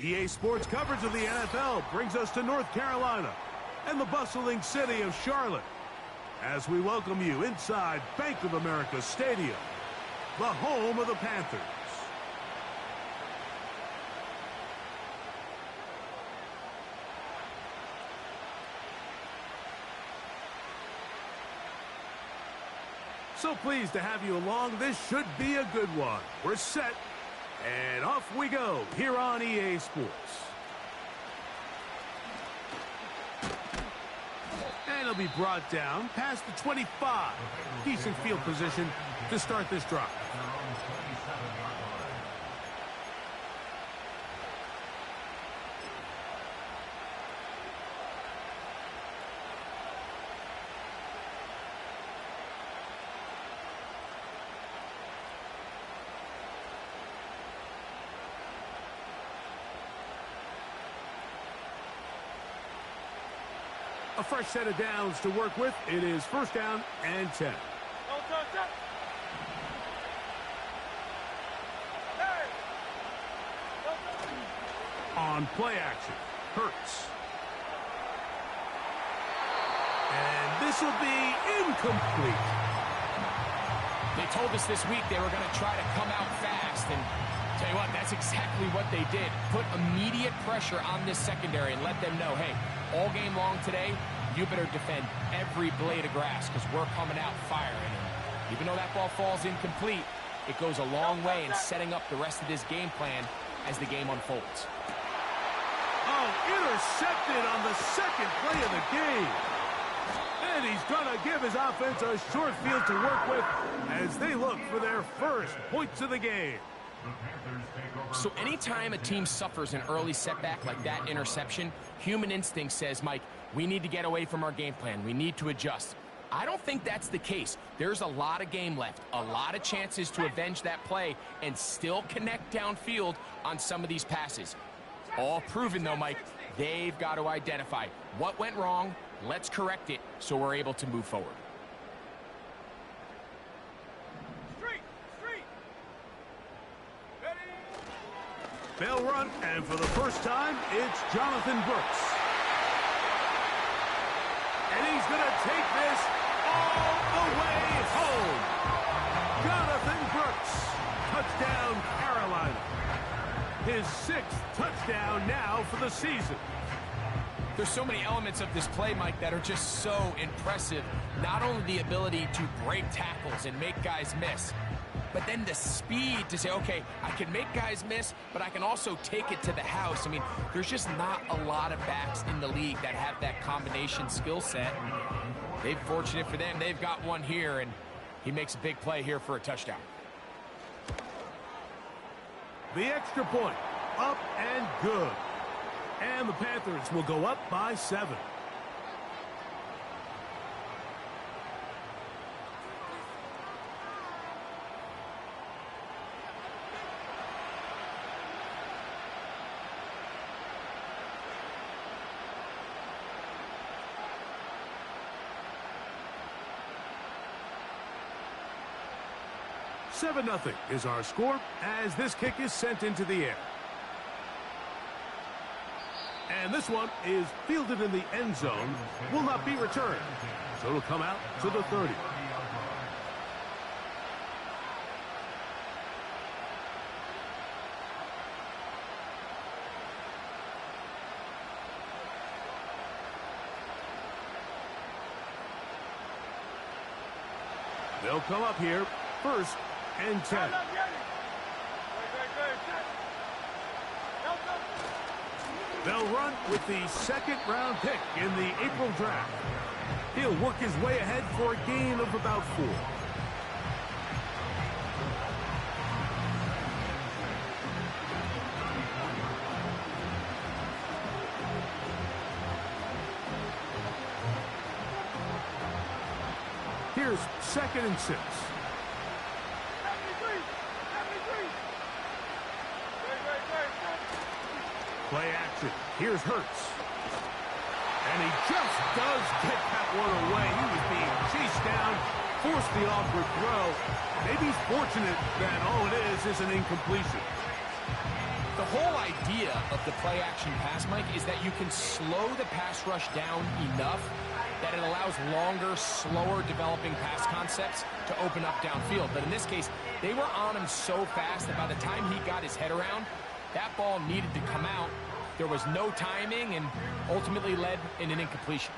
EA Sports coverage of the NFL brings us to North Carolina and the bustling city of Charlotte as we welcome you inside Bank of America Stadium, the home of the Panthers. So pleased to have you along. This should be a good one. We're set, and off we go here on EA Sports. And it'll be brought down past the 25. Decent field position to start this drive. A fresh set of downs to work with. It is first down and 10. On play action, Hurts. And this will be incomplete. They told us this week they were going to try to come out fast, and tell you what, that's exactly what they did. Put immediate pressure on this secondary and let them know, hey, all game long today, you better defend every blade of grass because we're coming out firing. And even though that ball falls incomplete, it goes a long way in setting up the rest of this game plan as the game unfolds. Oh, intercepted on the second play of the game. And he's going to give his offense a short field to work with as they look for their first points of the game. So anytime a team suffers an early setback like that interception, human instinct says, Mike, we need to get away from our game plan. We need to adjust. I don't think that's the case. There's a lot of game left, a lot of chances to avenge that play and still connect downfield on some of these passes. All proven, though, Mike, they've got to identify what went wrong, let's correct it so we're able to move forward. They'll run, and for the first time, it's Jonathan Brooks. And he's going to take this all the way home. Jonathan Brooks, touchdown Carolina. His 6th touchdown now for the season. There's so many elements of this play, Mike, that are just so impressive. Not only the ability to break tackles and make guys miss, but then the speed to say, okay, I can make guys miss, but I can also take it to the house. I mean, there's just not a lot of backs in the league that have that combination skill set. They're fortunate for them. They've got one here, and he makes a big play here for a touchdown. The extra point, up and good. And the Panthers will go up by 7. Seven 0 is our score as this kick is sent into the air. And this one is fielded in the end zone, will not be returned. So it'll come out to the 30. They'll come up here, first and 10. They'll run with the 2nd-round pick in the April draft. He'll work his way ahead for a gain of about 4. Here's 2nd and 6. Play action. Here's Hurts. And he just does get that one away. He was being chased down, forced the awkward throw. Maybe he's fortunate that all it is an incompletion. The whole idea of the play-action pass, Mike, is that you can slow the pass rush down enough that it allows longer, slower developing pass concepts to open up downfield. But in this case, they were on him so fast that by the time he got his head around, that ball needed to come out. There was no timing and ultimately led in an incompletion.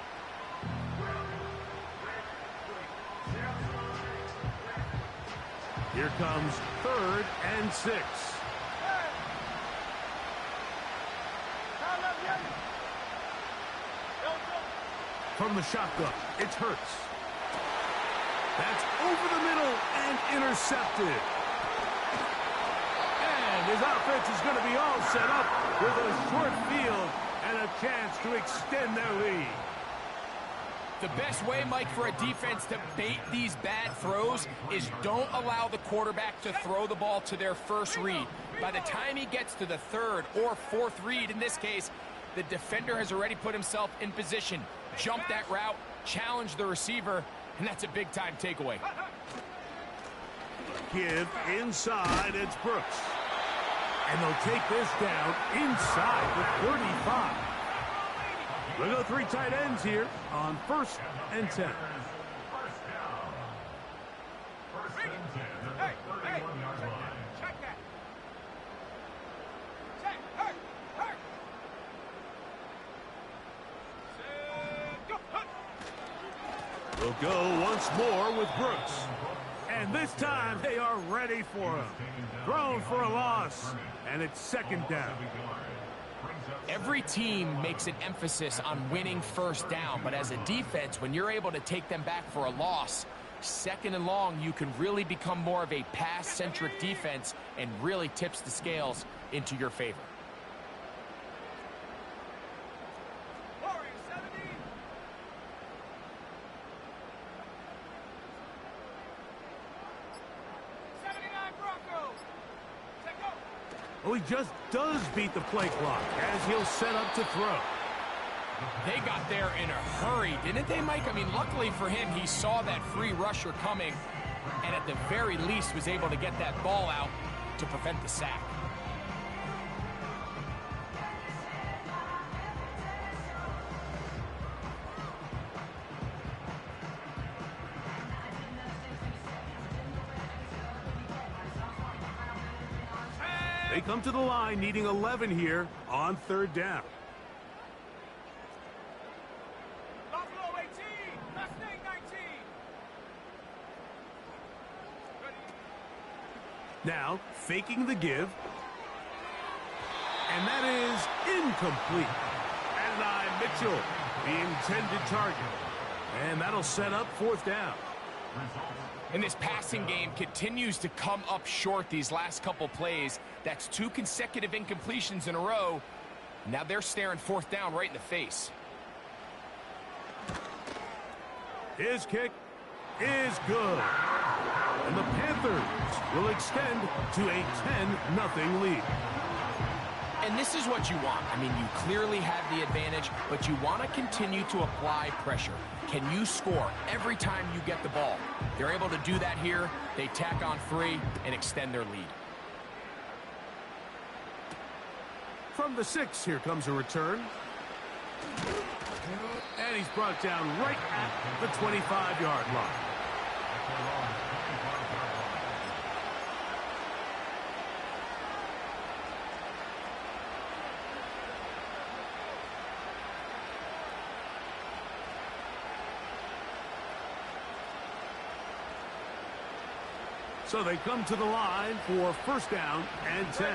Here comes 3rd and 6. From the shotgun, it's Hurts. That's over the middle and intercepted. And his offense is going to be all set up with a short field and a chance to extend their lead. The best way, Mike, for a defense to bait these bad throws is don't allow the quarterback to throw the ball to their first read. By the time he gets to the 3rd or 4th read, in this case, the defender has already put himself in position, jump that route, challenge the receiver, and that's a big-time takeaway. Give inside, it's Brooks. And they'll take this down inside the 35. We'll go 3 tight ends here on 1st and 10. We'll go once more with Brooks. And this time they are ready for him. Thrown for a loss, and it's 2nd down. Every team makes an emphasis on winning 1st down, but as a defense, when you're able to take them back for a loss, 2nd and long, you can really become more of a pass-centric defense and really tips the scales into your favor. Well, he just does beat the play clock as he'll set up to throw. They got there in a hurry, didn't they, Mike? I mean, luckily for him, he saw that free rusher coming and at the very least was able to get that ball out to prevent the sack. They come to the line needing 11 here on 3rd down. Buffalo 18, Mustang 19. Now, faking the give. And that is incomplete. Adonai Mitchell, the intended target. And that'll set up 4th down. And this passing game continues to come up short these last couple plays. That's 2 consecutive incompletions in a row. Now they're staring 4th down right in the face. His kick is good. And the Panthers will extend to a 10-0 lead. And this is what you want. I mean, you clearly have the advantage, but you want to continue to apply pressure. Can you score every time you get the ball? They're able to do that here. They tack on 3 and extend their lead. From the 6, here comes a return. And he's brought down right at the 25-yard line. So they come to the line for 1st down and 10.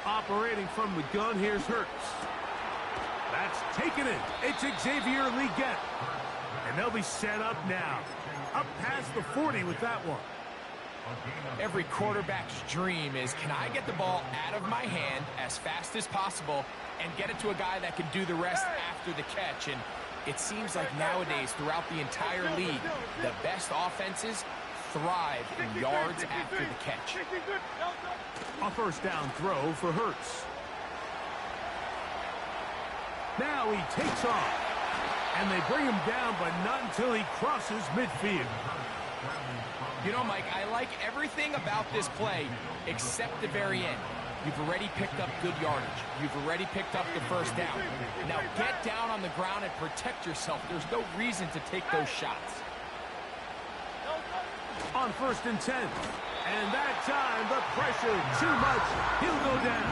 Operating from the gun, here's Hurts. That's taken it. It's Xavier Legette. And they'll be set up now. Up past the 40 with that one. Every quarterback's dream is, can I get the ball out of my hand as fast as possible and get it to a guy that can do the rest after the catch? And it seems like nowadays, throughout the entire league, the best offenses thrive in yards after the catch. A 1st down throw for Hurts. Now he takes off. And they bring him down, but not until he crosses midfield. You know, Mike, I like everything about this play except the very end. You've already picked up good yardage. You've already picked up the first down. Now get down on the ground and protect yourself. There's no reason to take those shots. On 1st and 10. And that time, the pressure too much. He'll go down.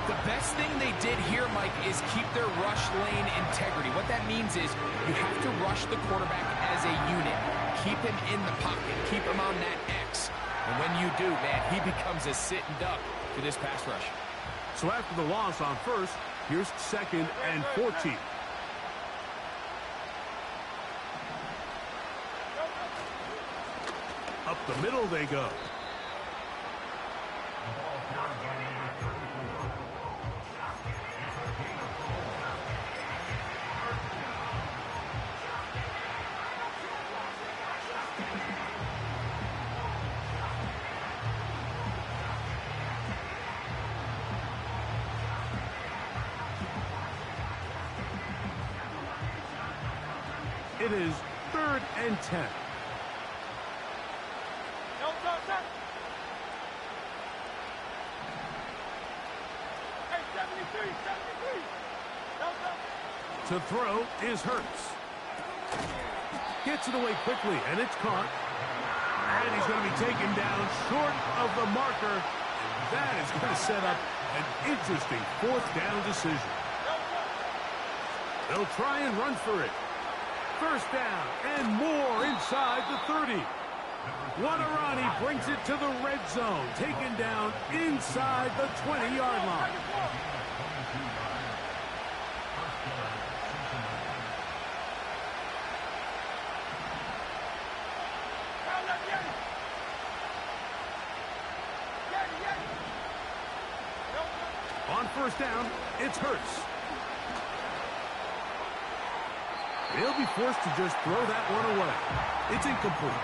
The best thing they did here, Mike, is keep their rush lane integrity. What that means is you have to rush the quarterback as a unit. Keep him in the pocket. Keep him on that X. And when you do, man, he becomes a sitting duck for this pass rush. So after the loss on 1st, here's 2nd and 14. Up the middle they go. It is 3rd and 10. To throw is Hurts. Gets it away quickly, and it's caught. And he's going to be taken down short of the marker. And that is going to set up an interesting 4th down decision. They'll try and run for it. 1st down and more inside the 30. Wadarani brings it to the red zone, taken down inside the 20-yard line. On 1st down, it's Hurts. He'll be forced to just throw that one away. It's incomplete.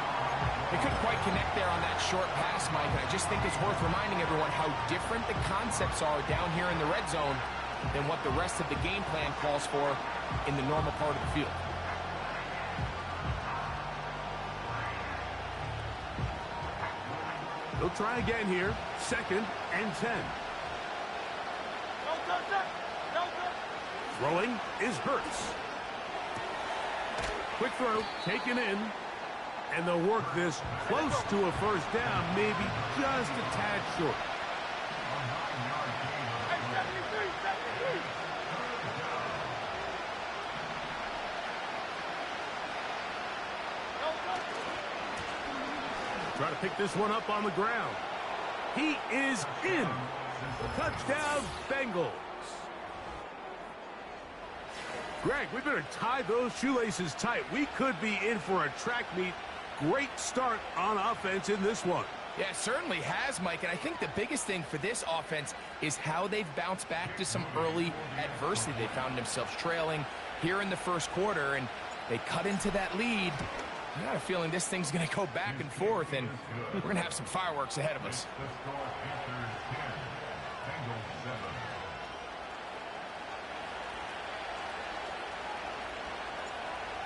They couldn't quite connect there on that short pass, Mike, and I just think it's worth reminding everyone how different the concepts are down here in the red zone than what the rest of the game plan calls for in the normal part of the field. They'll try again here. 2nd and 10. Throwing is Hurts. Quick throw, taken in. And they'll work this close to a 1st down, maybe just a tad short. Try to pick this one up on the ground. He is in. Touchdown, Bengals. Greg, we better tie those shoelaces tight. We could be in for a track meet. Great start on offense in this one. Yeah, it certainly has, Mike, and I think the biggest thing for this offense is how they've bounced back to some early adversity. They found themselves trailing here in the 1st quarter, and they cut into that lead. I got a feeling this thing's going to go back and forth, and we're going to have some fireworks ahead of us.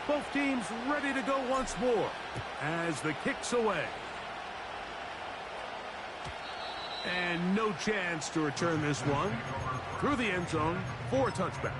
Both teams ready to go once more as the kick's away. And no chance to return this one through the end zone for a touchback.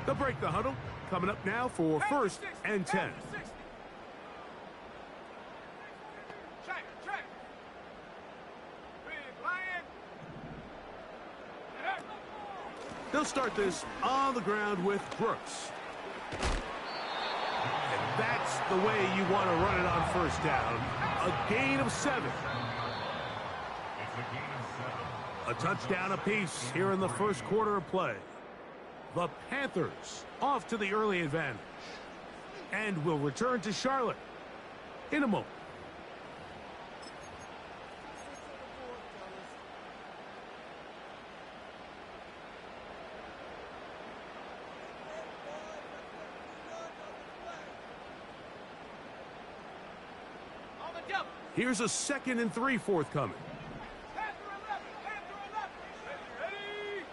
They'll break the huddle. Coming up now for 1st and 10. They'll start this on the ground with Brooks. And that's the way you want to run it on 1st down. A gain of 7. A touchdown apiece here in the 1st quarter of play. The Panthers off to the early advantage. And will return to Charlotte in a moment. Here's a 2nd and 3 forthcoming. Panther 11, Panther 11. Ready?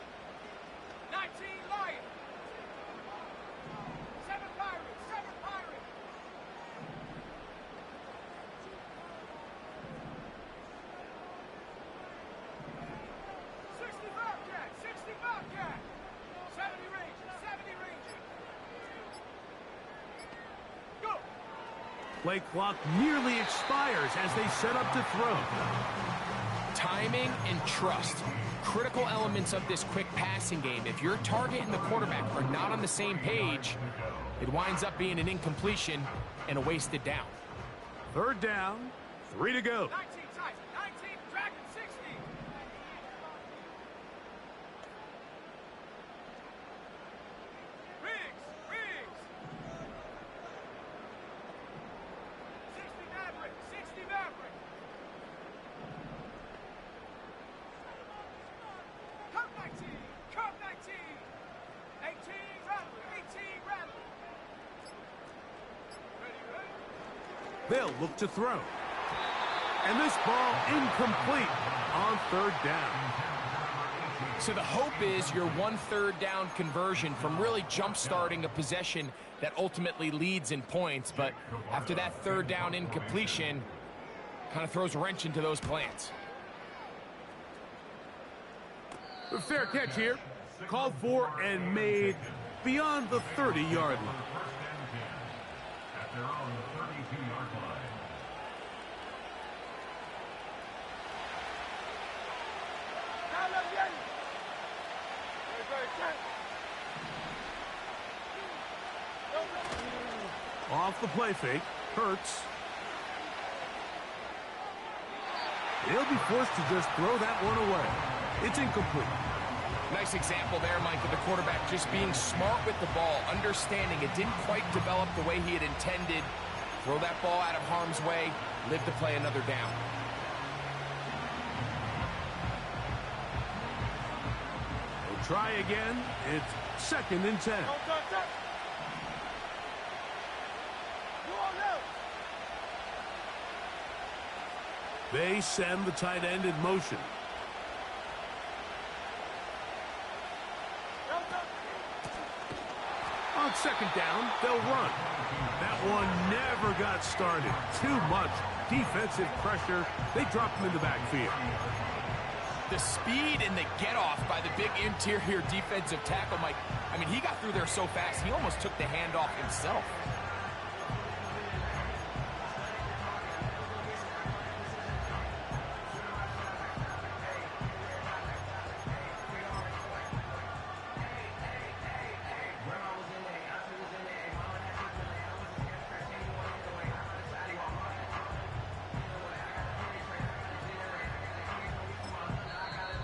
19 Lions. 7 Pirates, 7 Pirates. 60 Bobcat, 60 Bobcat. 70 Rangers, 70 Rangers. Go. Play clock nearly expires as they set up to throw. Timing and trust. Critical elements of this quick passing game. If your target and the quarterback are not on the same page, it winds up being an incompletion and a wasted down. 3rd down, 3 to go. 19 Tyson, 19 Dragon 60. Riggs, Riggs. 60 Maverick, 60 Maverick. Cup 19, Cup 19. 18 Rattler, 18 Rattler. Ready, ready? They'll look to throw. And this ball incomplete on 3rd down. So the hope is your 1 3rd down conversion from really jump-starting a possession that ultimately leads in points. But after that 3rd down incompletion, kind of throws a wrench into those plans. A fair catch here. Called for and made beyond the 30-yard line. At their own 32-yard line. Off the play fake. Hurts. He'll be forced to just throw that one away. It's incomplete. Nice example there, Mike, of the quarterback just being smart with the ball, understanding it didn't quite develop the way he had intended. Throw that ball out of harm's way, live to play another down. We'll try again. It's 2nd and 10. They send the tight end in motion. On 2nd down, they'll run. That one never got started. Too much defensive pressure. They dropped him in the backfield. The speed and the get-off by the big interior defensive tackle, Mike. I mean, he got through there so fast, he almost took the handoff himself.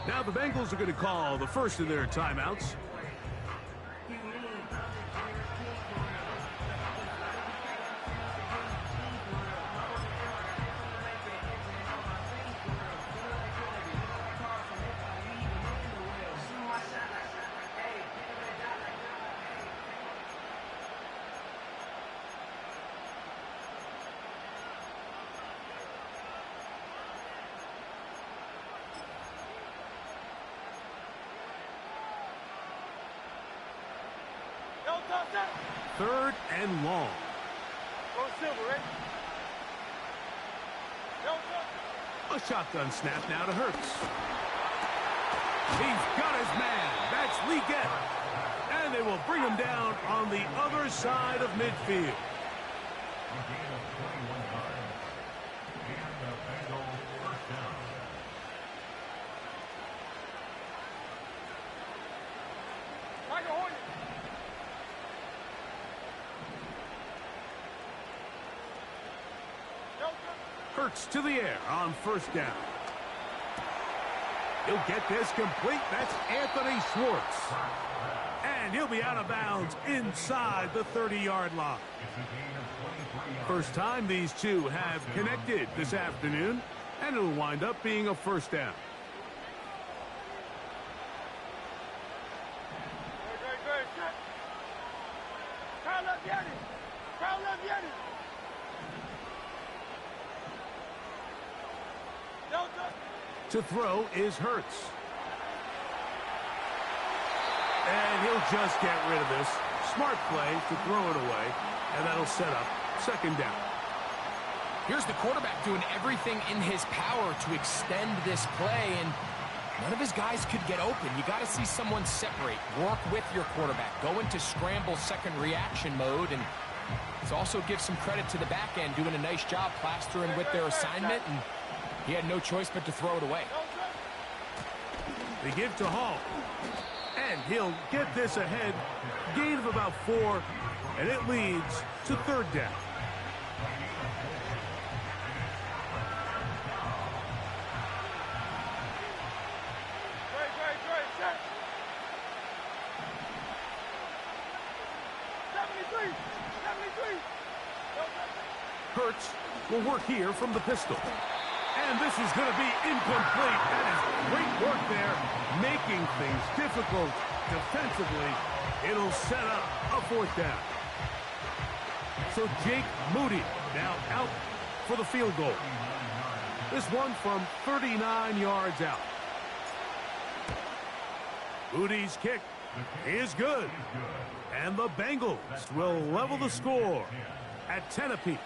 Now the Bengals are going to call the first of their timeouts. Third and long. A shotgun snap now to Hurts. He's got his man. That's Leggett. And they will bring him down on the other side of midfield. A gain of 21 yards. And the Bengals first down. Hurts to the air on first down. He'll get this complete. That's Anthony Schwartz. And he'll be out of bounds inside the 30-yard line. It's a gain of 23 yards. First time these two have connected this afternoon, and it'll wind up being a first down. To throw is Hurts. And he'll just get rid of this. Smart play to throw it away, and that'll set up second down. Here's the quarterback doing everything in his power to extend this play, and none of his guys could get open. You got to see someone separate, work with your quarterback, go into scramble second reaction mode, and it also gives some credit to the back end doing a nice job plastering with their assignment, and he had no choice but to throw it away. They give to Hall. And he'll get this ahead. Gain of about 4. And it leads to third down. Hurts will work here from the pistol. And this is going to be incomplete. That is great work there, making things difficult defensively. It'll set up a fourth down. So Jake Moody now out for the field goal. This one from 39 yards out. Moody's kick is good. And the Bengals will level the score at 10 apiece.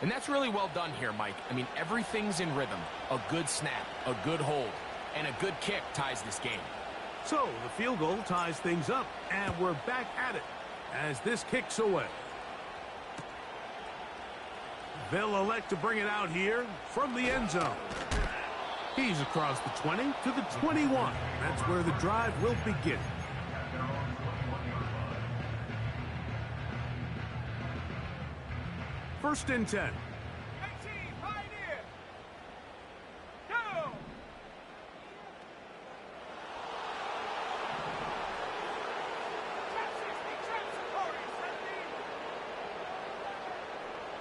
And that's really well done here, Mike. I mean, everything's in rhythm. A good snap, a good hold, and a good kick ties this game. So the field goal ties things up, and we're back at it as this kicks away. They'll elect to bring it out here from the end zone. He's across the 20 to the 21. That's where the drive will begin. First and 10. 18, Pioneer. Go.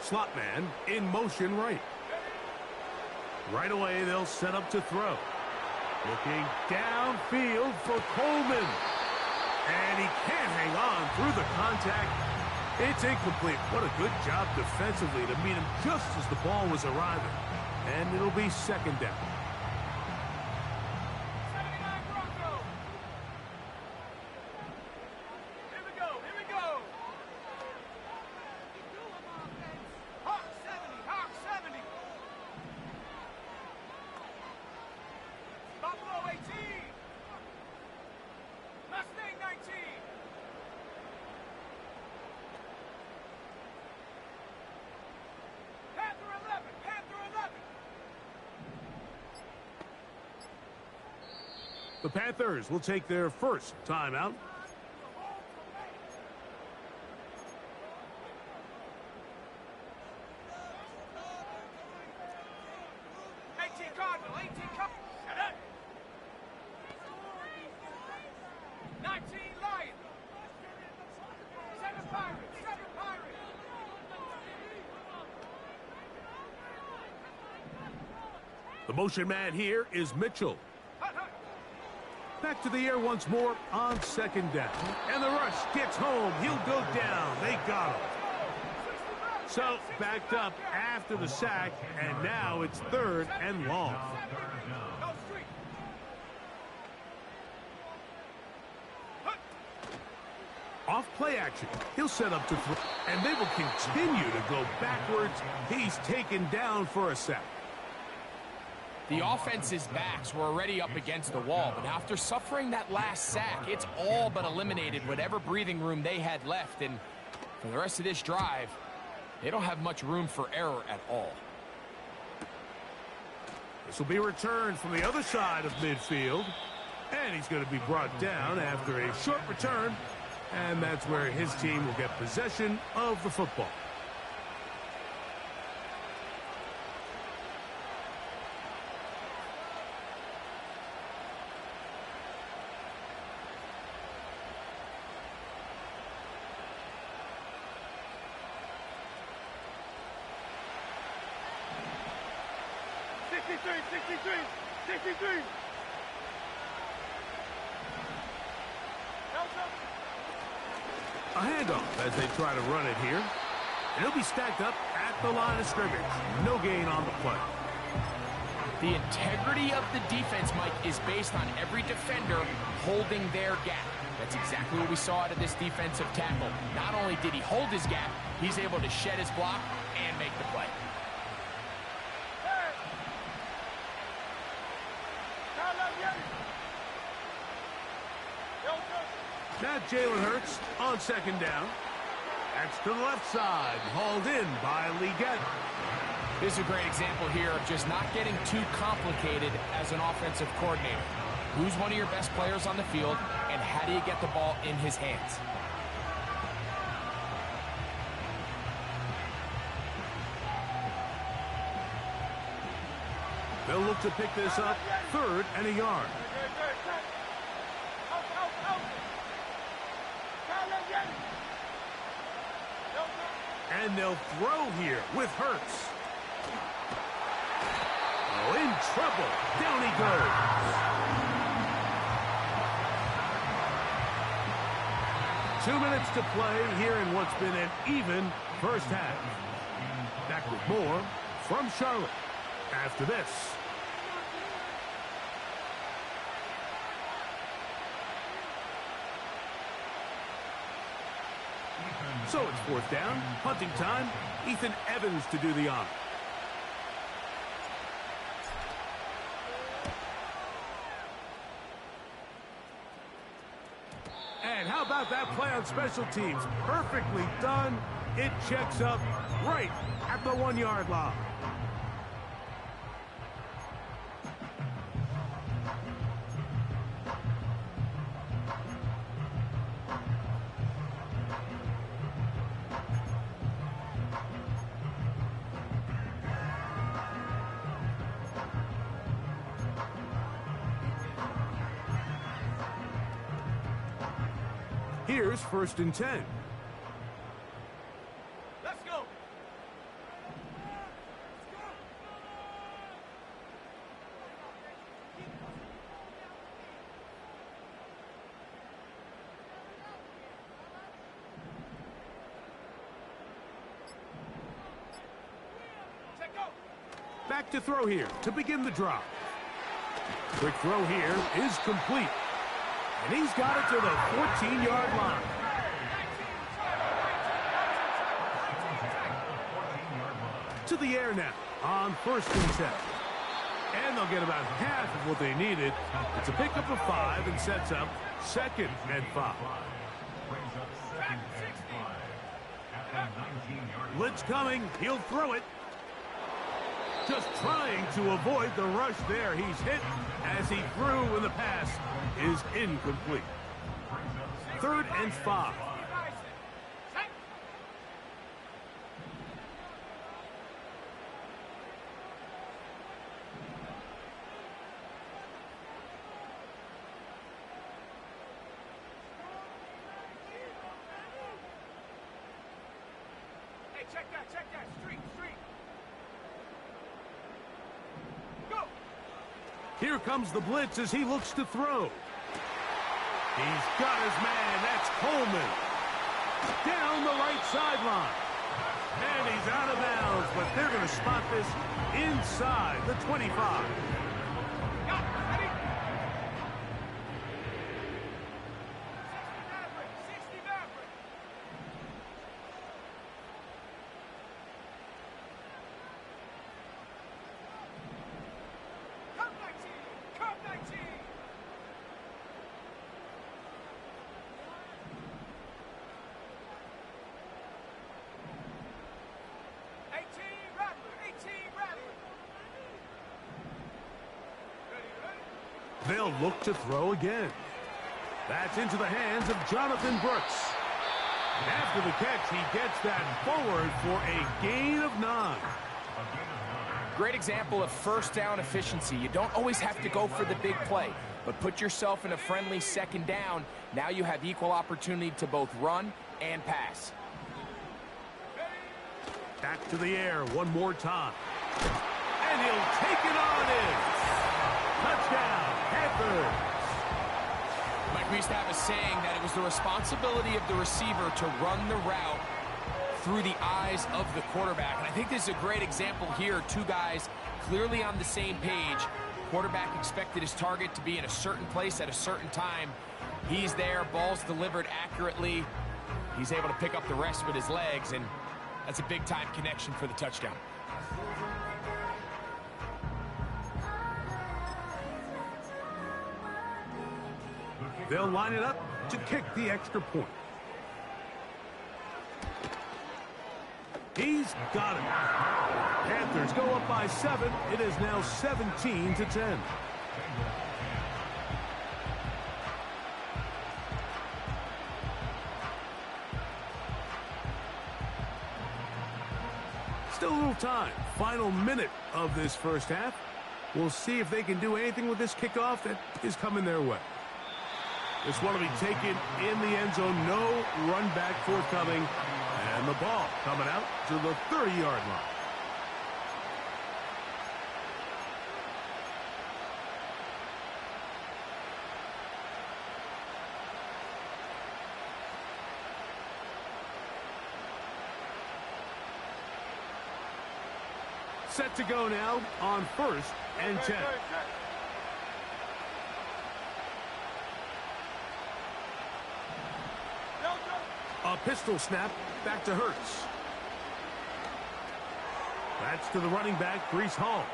Slot man in motion right. Right away, they'll set up to throw. Looking downfield for Coleman. And he can't hang on through the contact. It's incomplete. What a good job defensively to meet him just as the ball was arriving. And it'll be second down. 79 Broncos. Here we go. Here we go. Hawk 70. Hawk 70. Buffalo 18. Mustang 19. Panther 11. Panther 11. The Panthers will take their first timeout. Cardinal, 18 Cardinal. 19 Lions. 7 Pirates. 7 Pirates. The motion man here is Mitchell. Hut, hut. Back to the air once more on second down. And the rush gets home. He'll go down. They got him. So backed up after the sack, and now it's third and long. Go street. Hut. Off play action. He'll set up to throw, and they will continue to go backwards. He's taken down for a sack. The offense's backs were already up against the wall, but after suffering that last sack, it's all but eliminated whatever breathing room they had left, and for the rest of this drive, they don't have much room for error at all. This will be returned from the other side of midfield, and he's going to be brought down after a short return, and that's where his team will get possession of the football. A handoff as they try to run it here. And he'll be stacked up at the line of scrimmage. No gain on the play. The integrity of the defense, Mike, is based on every defender holding their gap. That's exactly what we saw out of this defensive tackle. Not only did he hold his gap, he's able to shed his block and make the play. Now Jalen Hurts on second down. That's to the left side, hauled in by Leggett. This is a great example here of just not getting too complicated as an offensive coordinator. Who's one of your best players on the field, and how do you get the ball in his hands? They'll look to pick this up, 3rd and a yard. And they'll throw here with Hurts. Oh, in trouble. Down he goes. Two minutes to play here in what's been an even first half. Back with more from Charlotte after this. So it's 4th down, punting time. Ethan Evans to do the honor. And how about that play on special teams? Perfectly done. It checks up right at the 1-yard line. Here's 1st and 10. Let's go. Back to throw here to begin the drive. Quick throw here is complete. And he's got it to the 14-yard line. To the air now on 1st and 10. And they'll get about half of what they needed. It's a pickup of 5 and sets up 2nd and 5. Blitz coming. He'll throw it. Just trying to avoid the rush there. He's hit as he threw, and the pass is incomplete. 3rd and 5. Hey, check that, street. Here comes the blitz as he looks to throw. He's got his man. That's Coleman. Down the right sideline. And he's out of bounds, but they're going to spot this inside the 25. They'll look to throw again. That's into the hands of Jonathan Brooks. After the catch, he gets that forward for a gain of 9. Great example of 1st down efficiency. You don't always have to go for the big play, but put yourself in a friendly 2nd down. Now you have equal opportunity to both run and pass. Back to the air one more time. And he'll take it on in. Touchdown, Panthers. Mike, we used to have a saying that it was the responsibility of the receiver to run the route through the eyes of the quarterback. And I think this is a great example here. Two guys clearly on the same page. Quarterback expected his target to be in a certain place at a certain time. He's there, ball's delivered accurately. He's able to pick up the rest with his legs, and that's a big-time connection for the touchdown. They'll line it up to kick the extra point. He's got it. Panthers go up by 7. It is now 17-10. Still a little time. Final minute of this first half. We'll see if they can do anything with this kickoff that is coming their way. This one will be taken in the end zone. No run back forthcoming. And the ball coming out to the 30-yard line. Set to go now on 1st and 10. A pistol snap back to Hurts. That's to the running back, Breece Hall.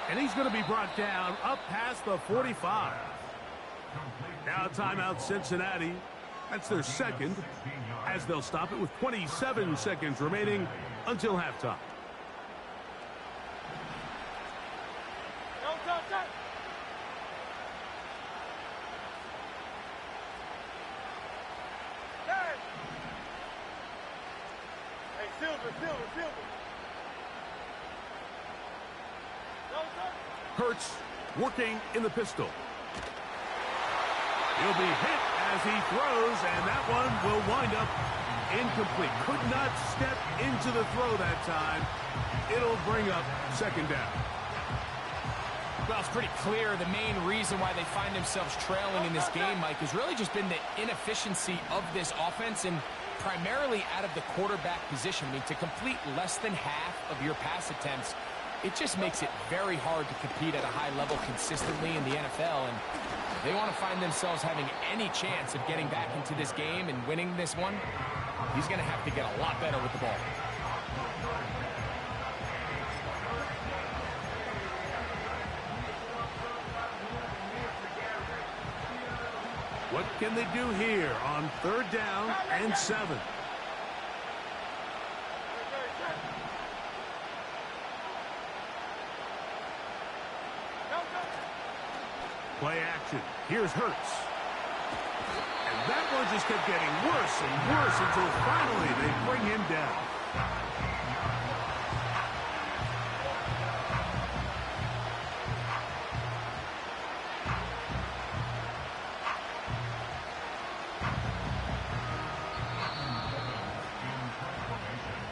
And he's going to be brought down up past the 45. Now timeout Cincinnati. That's their second, as they'll stop it with 27 seconds remaining until halftime. Hurts working in the pistol. He'll be hit as he throws, and that one will wind up incomplete. Could not step into the throw that time. It'll bring up second down. Well, it's pretty clear the main reason why they find themselves trailing in this game, Mike, has really just been the inefficiency of this offense and primarily out of the quarterback position. I mean, to complete less than half of your pass attempts, it just makes it very hard to compete at a high level consistently in the NFL. And if they want to find themselves having any chance of getting back into this game and winning this one, he's going to have to get a lot better with the ball. What can they do here on 3rd down and 7? Play action. Here's Hurts. And that one just kept getting worse and worse until finally they bring him down.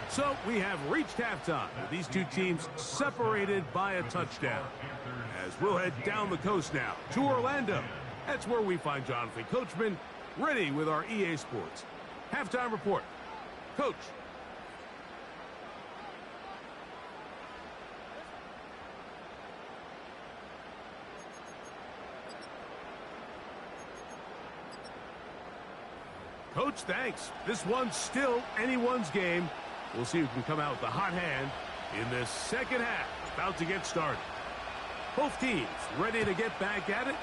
So we have reached halftime. These two teams separated by a touchdown. As we'll head down the coast now to Orlando. That's where we find Jonathan Coachman ready with our EA Sports halftime report. Coach. Coach, thanks. This one's still anyone's game. We'll see who can come out with the hot hand in this second half. About to get started. Both teams ready to get back at it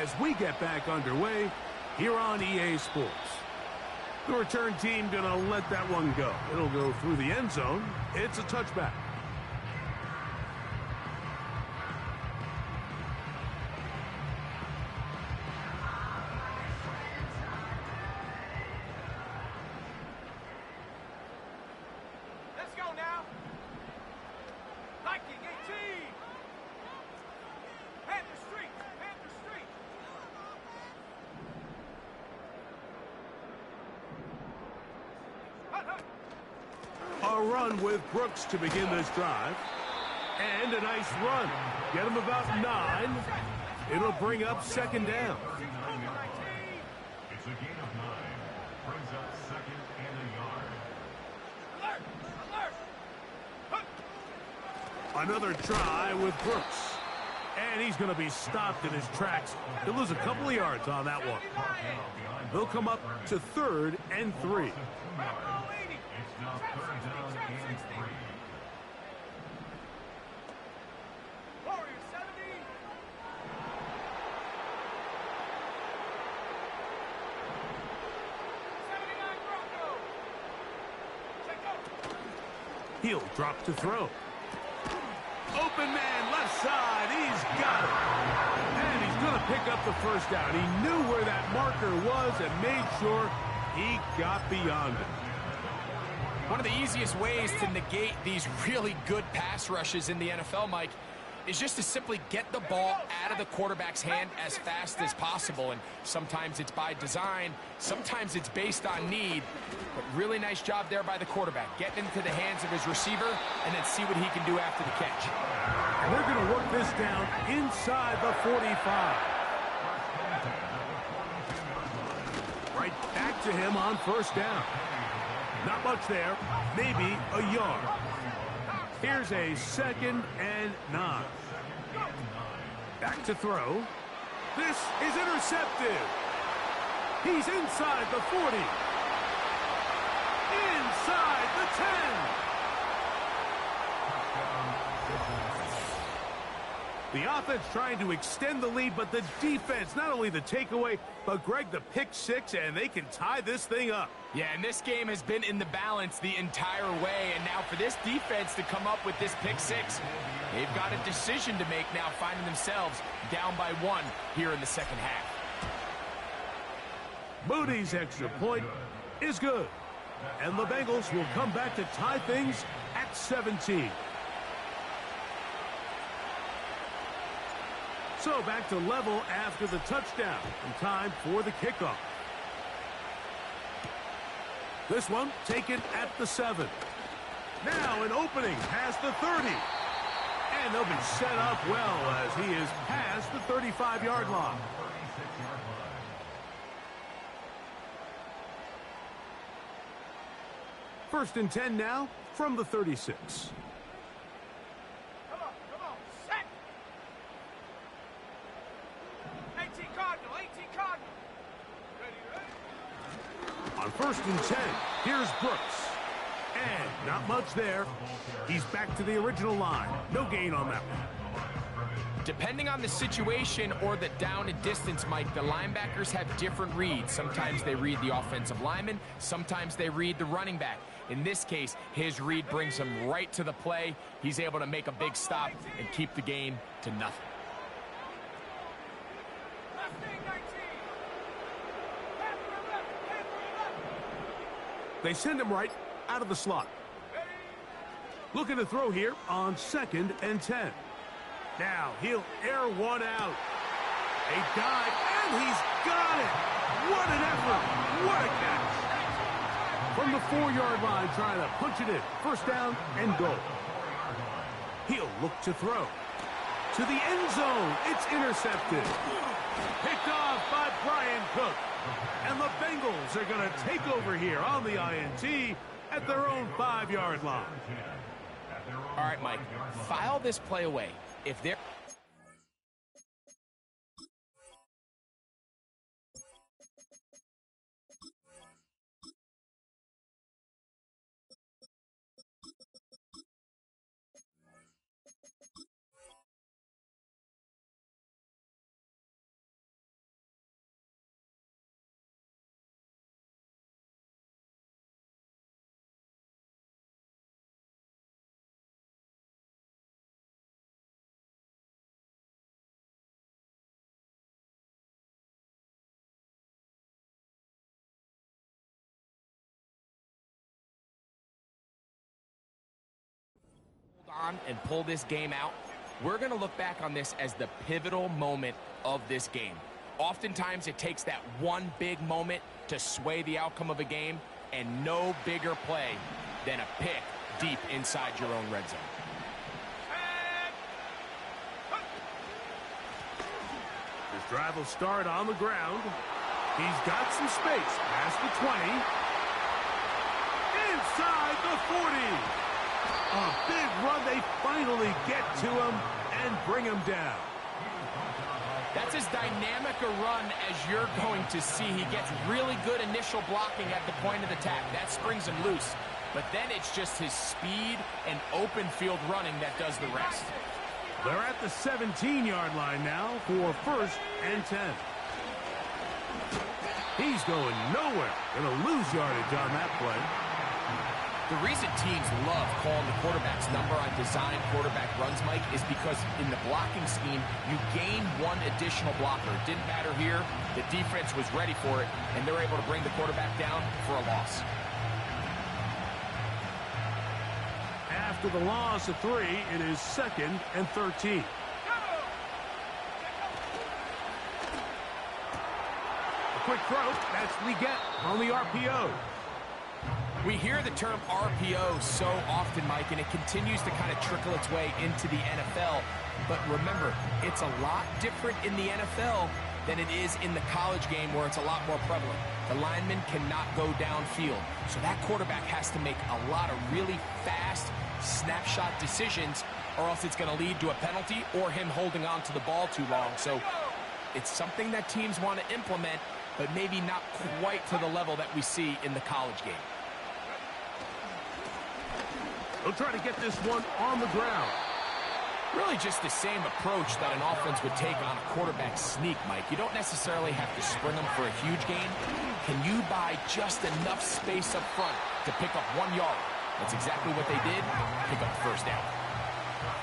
as we get back underway here on EA Sports. The return team going to let that one go. It'll go through the end zone. It's a touchback. A run with Brooks to begin this drive. And a nice run. Get him about 9. It'll bring up second down. It's a gain of 9. Brings up 2nd and a yard. Another try with Brooks. And he's going to be stopped in his tracks. He'll lose a couple of yards on that one. They'll come up to 3rd and 3. It's now 3rd down and 3. Warriors 70. He'll drop to throw. Open man, left side. He's got it. And he's going to pick up the first down. He knew where that marker was and made sure he got beyond it. One of the easiest ways to negate these really good pass rushes in the NFL, Mike, is just to simply get the ball out of the quarterback's hand as fast as possible. And sometimes it's by design, sometimes it's based on need. But really nice job there by the quarterback, getting into the hands of his receiver and then see what he can do after the catch. And they're going to work this down inside the 45. Right back to him on first down. Not much there, maybe a yard. Here's a 2nd and 9. Back to throw. This is intercepted. He's inside the 40. Inside the 10. The offense trying to extend the lead, but the defense, not only the takeaway, but Greg, the pick 6, and they can tie this thing up. Yeah, and this game has been in the balance the entire way, and now for this defense to come up with this pick 6, they've got a decision to make now, finding themselves down by 1 here in the second half. Moody's extra point is good, and the Bengals will come back to tie things at 17. So back to level after the touchdown, and time for the kickoff. This one taken at the 7. Now an opening past the 30. And they'll be set up well as he is past the 35-yard line. First and 10 now from the 36. Come on, set. 18 Cardinal, 18 Cardinal. Ready. On first and 10, here's Brooks. And not much there. He's back to the original line. No gain on that one. Depending on the situation or the down and distance, Mike, the linebackers have different reads. Sometimes they read the offensive lineman. Sometimes they read the running back. In this case, his read brings him right to the play. He's able to make a big stop and keep the game to nothing. They send him right out of the slot. Looking to throw here on 2nd and 10. Now he'll air one out. A dive, and he's got it. What an effort. What a catch. From the 4-yard line, trying to punch it in. First down and goal. He'll look to throw. To the end zone. It's intercepted. Picked off by Brian Cook. And the Bengals are going to take over here on the INT at their own 5-yard line. All right, Mike, file this play away. If they're... on and pull this game out, we're going to look back on this as the pivotal moment of this game. Oftentimes it takes that one big moment to sway the outcome of a game, and no bigger play than a pick deep inside your own red zone. This drive will start on the ground. He's got some space past the 20. Inside the 40. A big run. They finally get to him and bring him down. That's as dynamic a run as you're going to see. He gets really good initial blocking at the point of attack. That springs him loose. But then it's just his speed and open field running that does the rest. They're at the 17-yard line now for 1st and 10. He's going nowhere. Going to lose yardage on that play. The reason teams love calling the quarterback's number on design quarterback runs, Mike, is because in the blocking scheme, you gain one additional blocker. It didn't matter here. The defense was ready for it, and they're able to bring the quarterback down for a loss. After the loss of 3, it is 2nd and 13. A quick throw. That's Leggett on the RPO. We hear the term RPO so often, Mike, and it continues to kind of trickle its way into the NFL. But remember, it's a lot different in the NFL than it is in the college game where it's a lot more prevalent. The lineman cannot go downfield. So that quarterback has to make a lot of really fast snapshot decisions, or else it's going to lead to a penalty or him holding on to the ball too long. So it's something that teams want to implement, but maybe not quite to the level that we see in the college game. They'll try to get this one on the ground. Really just the same approach that an offense would take on a quarterback sneak, Mike. You don't necessarily have to spring them for a huge gain. Can you buy just enough space up front to pick up 1 yard? That's exactly what they did. Pick up the first down.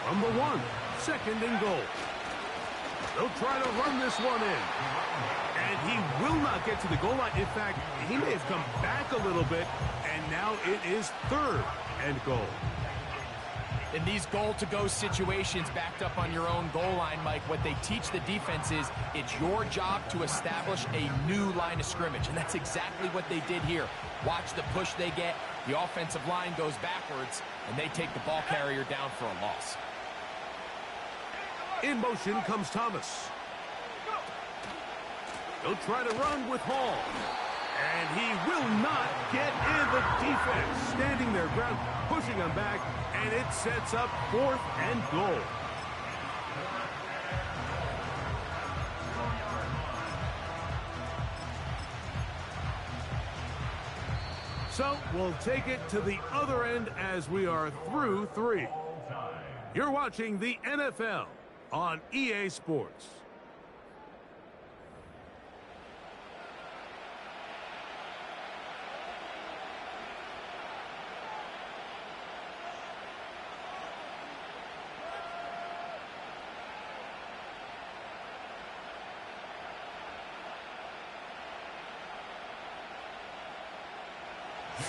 From the 1, 2nd and goal. They'll try to run this one in. And he will not get to the goal line. In fact, he may have come back a little bit, and now it is 3rd and goal. In these goal-to-go situations backed up on your own goal line, Mike, what they teach the defense is it's your job to establish a new line of scrimmage, and that's exactly what they did here. Watch the push they get. The offensive line goes backwards, and they take the ball carrier down for a loss. In motion comes Thomas. He'll try to run with Hall. And he will not get in. The defense standing their ground, pushing him back, and it sets up 4th and goal. So we'll take it to the other end as we are through 3. You're watching the NFL on EA Sports.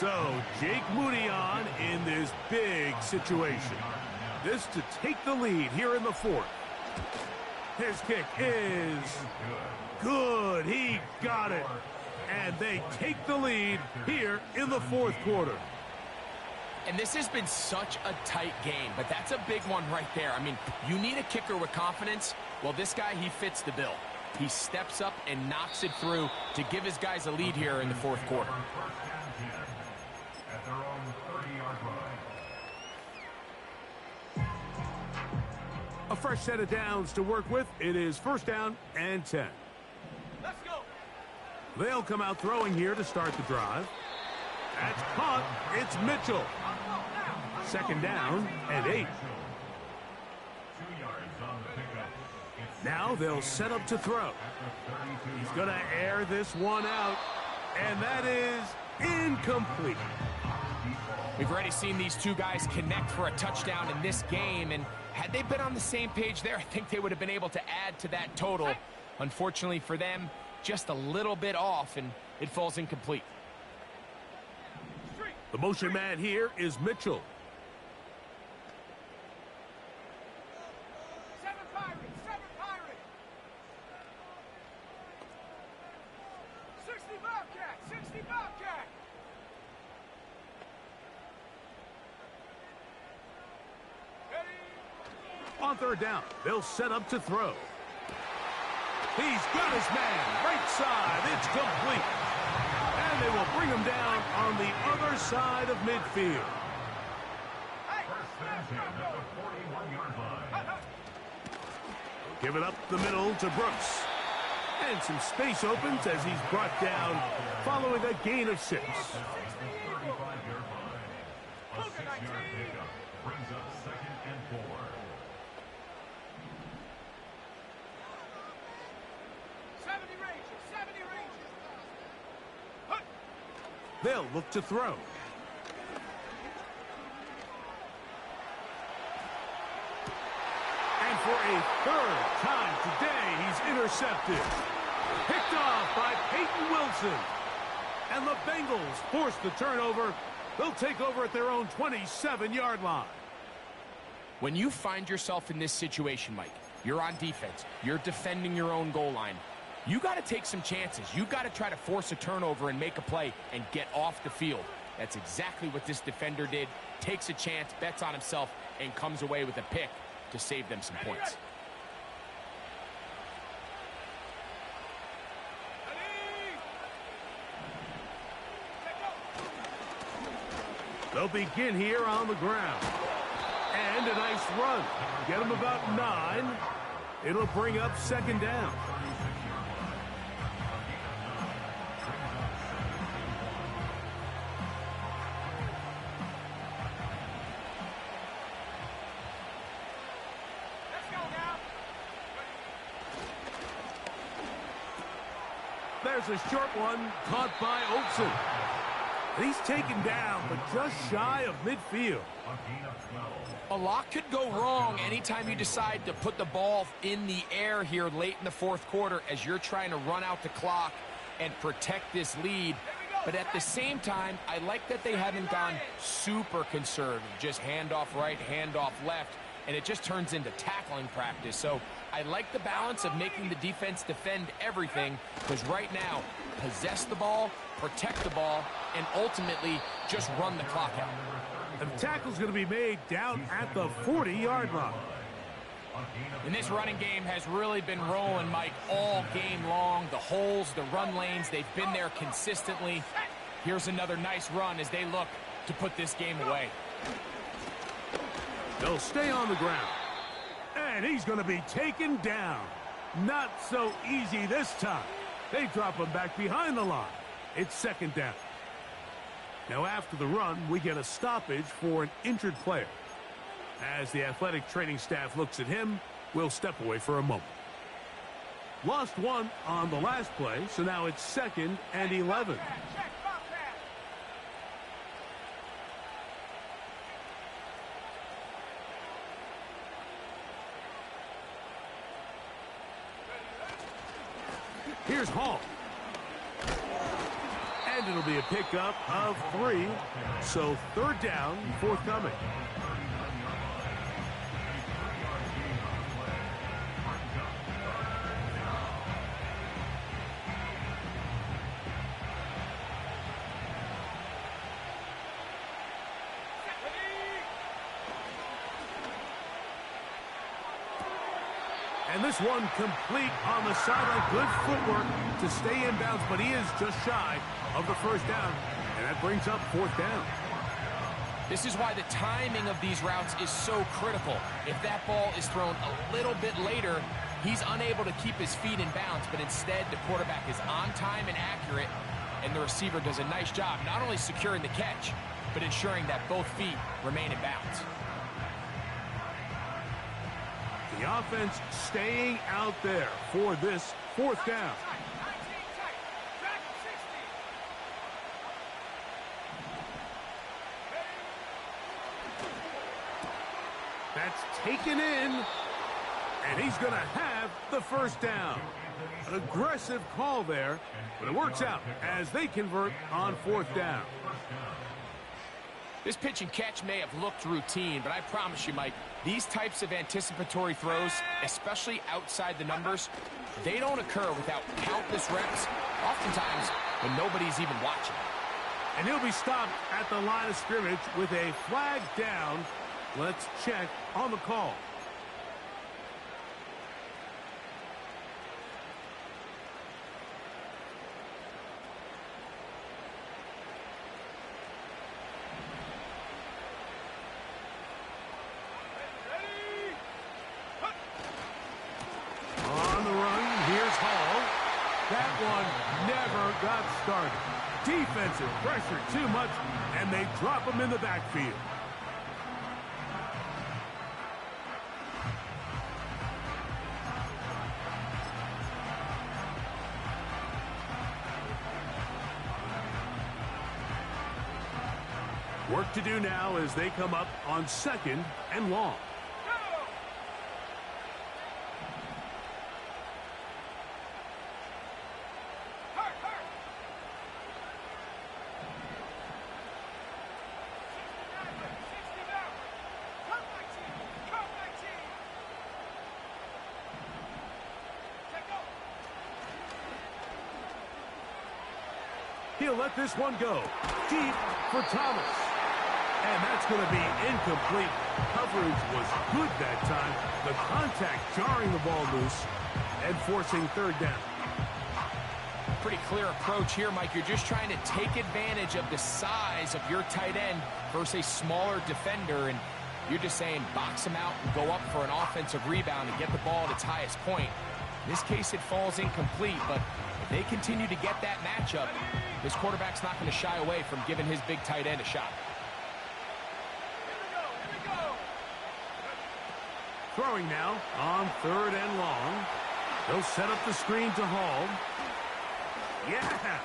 So, Jake Moody on in this big situation. This to take the lead here in the 4th. His kick is good. He got it. And they take the lead here in the 4th quarter. And this has been such a tight game, but that's a big one right there. I mean, you need a kicker with confidence. Well, this guy, he fits the bill. He steps up and knocks it through to give his guys a lead here in the 4th quarter. At their own 30-yard line. A fresh set of downs to work with. It is 1st down and 10. Let's go. They'll come out throwing here to start the drive. That's caught. It's Mitchell. 2nd down and 8. 2 yards on the pickup. Now they'll set up to throw. He's going to air this one out, and that is incomplete. We've already seen these two guys connect for a touchdown in this game, and had they been on the same page there, I think they would have been able to add to that total. Unfortunately for them, just a little bit off, and it falls incomplete. The motion man here is Mitchell. 7 Pirates, 7 Pirates. 60 Bobcat, 60 Bobcat. On 3rd down, they'll set up to throw. He's got his man, right side, it's complete. And they will bring him down on the other side of midfield. Sends him at the 41-yard line. Give it up the middle to Brooks. And some space opens as he's brought down following a gain of 6. At the 35-yard line. A 6-yard pickup brings up 2nd and 4. They'll look to throw. And for a 3rd time today, he's intercepted. Picked off by Peyton Wilson. And the Bengals force the turnover. They'll take over at their own 27-yard line. When you find yourself in this situation, Mike, you're on defense, you're defending your own goal line, you got to take some chances. You got to try to force a turnover and make a play and get off the field. That's exactly what this defender did. Takes a chance, bets on himself, and comes away with a pick to save them some points. They'll begin here on the ground. And a nice run. Get him about 9. It'll bring up 2nd down. There's a short one caught by Oakson. He's taken down, but just shy of midfield. A lot could go wrong anytime you decide to put the ball in the air here late in the 4th quarter as you're trying to run out the clock and protect this lead. But at the same time, I like that they haven't gone super conservative. Just handoff right, handoff left, and it just turns into tackling practice. So I like the balance of making the defense defend everything, because right now, possess the ball, protect the ball, and ultimately just run the clock out. And the tackle's going to be made down at the 40-yard line. And this running game has really been rolling, Mike, all game long. The holes, the run lanes, they've been there consistently. Here's another nice run as they look to put this game away. They'll stay on the ground. And he's going to be taken down. Not so easy this time. They drop him back behind the line. It's 2nd down. Now after the run, we get a stoppage for an injured player. As the athletic training staff looks at him, we'll step away for a moment. Lost 1 on the last play, so now it's 2nd and 11. Here's Hall. And it'll be a pickup of 3. So 3rd down, forthcoming. And this one complete on the sideline. Good footwork to stay in bounds, but he is just shy of the 1st down. And that brings up 4th down. This is why the timing of these routes is so critical. If that ball is thrown a little bit later, he's unable to keep his feet in bounds, but instead the quarterback is on time and accurate, and the receiver does a nice job not only securing the catch, but ensuring that both feet remain in bounds. The offense staying out there for this 4th down. That's taken in, and he's going to have the 1st down. An aggressive call there, but it works out as they convert on 4th down. This pitch and catch may have looked routine, but I promise you, Mike, these types of anticipatory throws, especially outside the numbers, they don't occur without countless reps, oftentimes when nobody's even watching. And he'll be stopped at the line of scrimmage with a flag down. Let's check on the call. got started. Defensive pressure too much, and they drop him in the backfield. Work to do now as they come up on 2nd and long. He'll let this one go. Deep for Thomas. And that's going to be incomplete. Coverage was good that time. The contact jarring the ball loose and forcing 3rd down. Pretty clear approach here, Mike. You're just trying to take advantage of the size of your tight end versus a smaller defender, and you're just saying box him out and go up for an offensive rebound and get the ball at its highest point. In this case, it falls incomplete, but if they continue to get that matchup, this quarterback's not going to shy away from giving his big tight end a shot. Throwing now on 3rd and long. They'll set up the screen to Hall. Yeah!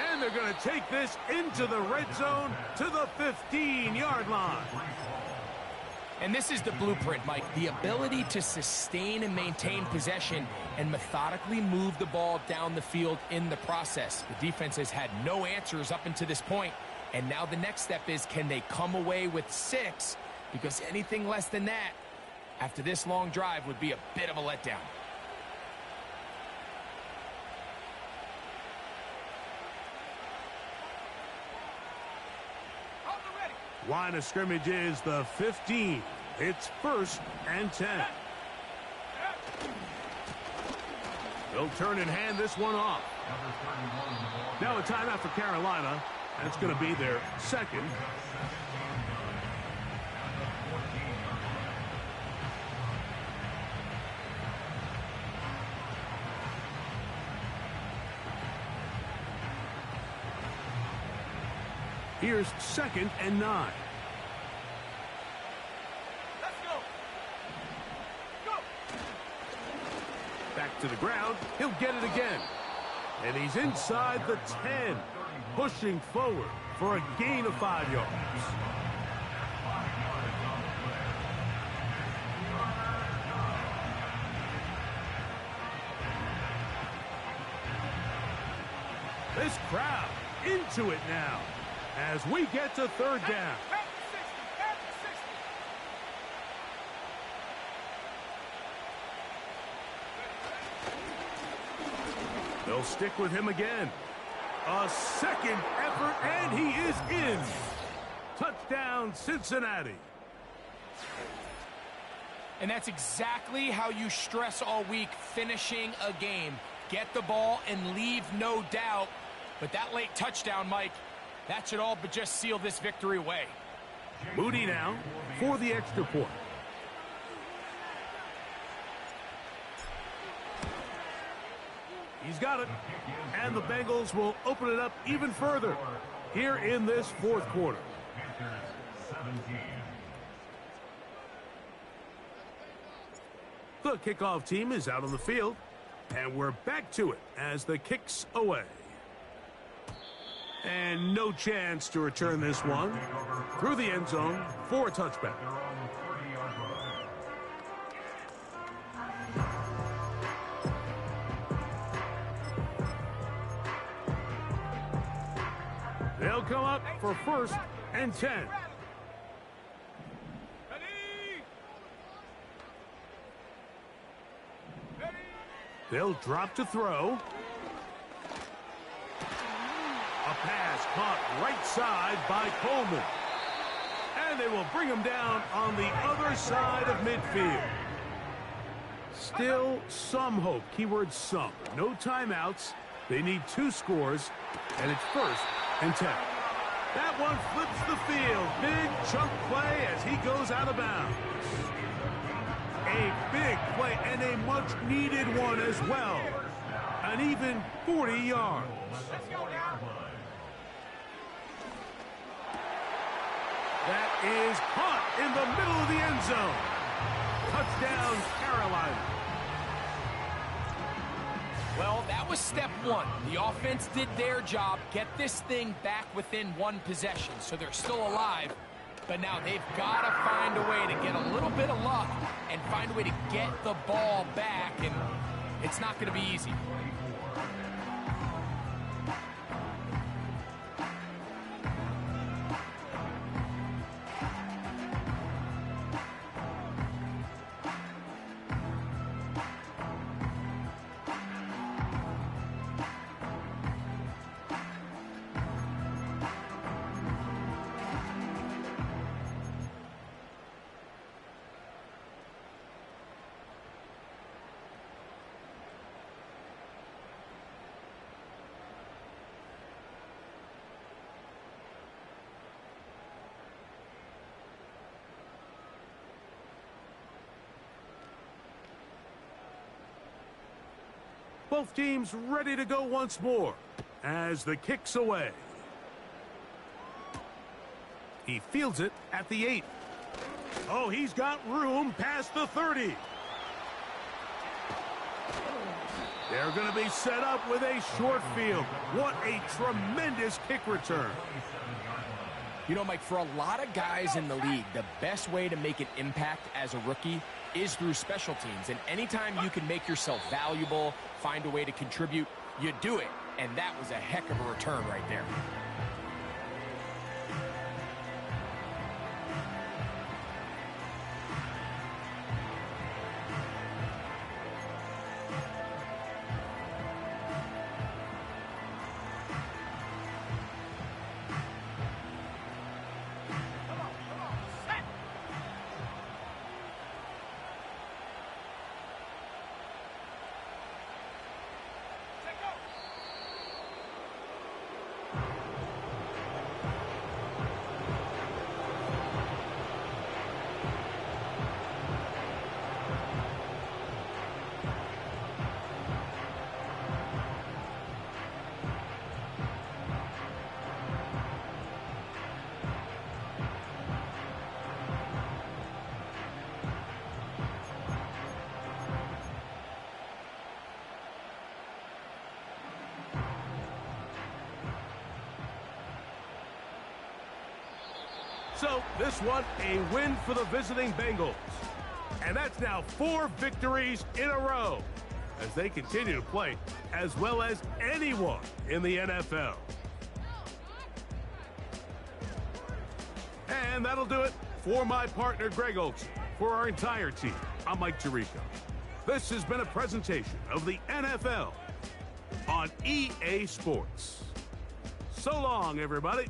And they're going to take this into the red zone to the 15-yard line. And this is the blueprint, Mike. The ability to sustain and maintain possession and methodically move the ball down the field in the process. The defense has had no answers up until this point, and now the next step is, can they come away with 6? Because anything less than that after this long drive would be a bit of a letdown. Line of scrimmage is the 15. It's 1st and 10. They'll turn and hand this one off. Now a timeout for Carolina. And it's going to be their 2nd. Here's 2nd and 9. Let's go. Go. Back to the ground. He'll get it again. And he's inside the 10. Pushing forward for a gain of 5 yards. This crowd into it now as we get to 3rd down. They'll stick with him again. A 2nd effort, and he is in. Touchdown, Cincinnati. And that's exactly how you stress all week, finishing a game. Get the ball and leave no doubt. But that late touchdown, Mike, that should all but just seal this victory away. Moody now for the extra point. He's got it. And the Bengals will open it up even further here in this 4th quarter. The kickoff team is out on the field. And we're back to it as the kick's away. And no chance to return this one through the end zone for a touchback. They'll come up for 1st and 10. They'll drop to throw. A pass caught right side by Coleman. And they will bring him down on the other side of midfield. Still some hope. Keyword some. No timeouts. They need 2 scores. And it's 1st and 10. That one flips the field. Big chunk play as he goes out of bounds. A big play and a much-needed one as well. an even 40 yards. Let's go now. That is caught in the middle of the end zone. Touchdown, Carolina. Well, that was step one. The offense did their job, get this thing back within one possession, so they're still alive. But now they've got to find a way to get a little bit of luck and find a way to get the ball back, and it's not going to be easy. Both teams ready to go once more as the kick's away. He fields it at the 8. Oh, he's got room past the 30. They're going to be set up with a short field. What a tremendous kick return. You know, Mike, for a lot of guys in the league, the best way to make an impact as a rookie is through special teams. And anytime you can make yourself valuable, find a way to contribute, you do it. And that was a heck of a return right there. So this one, a win for the visiting Bengals. And that's now 4 victories in a row as they continue to play as well as anyone in the NFL. And that'll do it for my partner, Greg Olson. For our entire team, I'm Mike Tirico. This has been a presentation of the NFL on EA Sports. So long, everybody.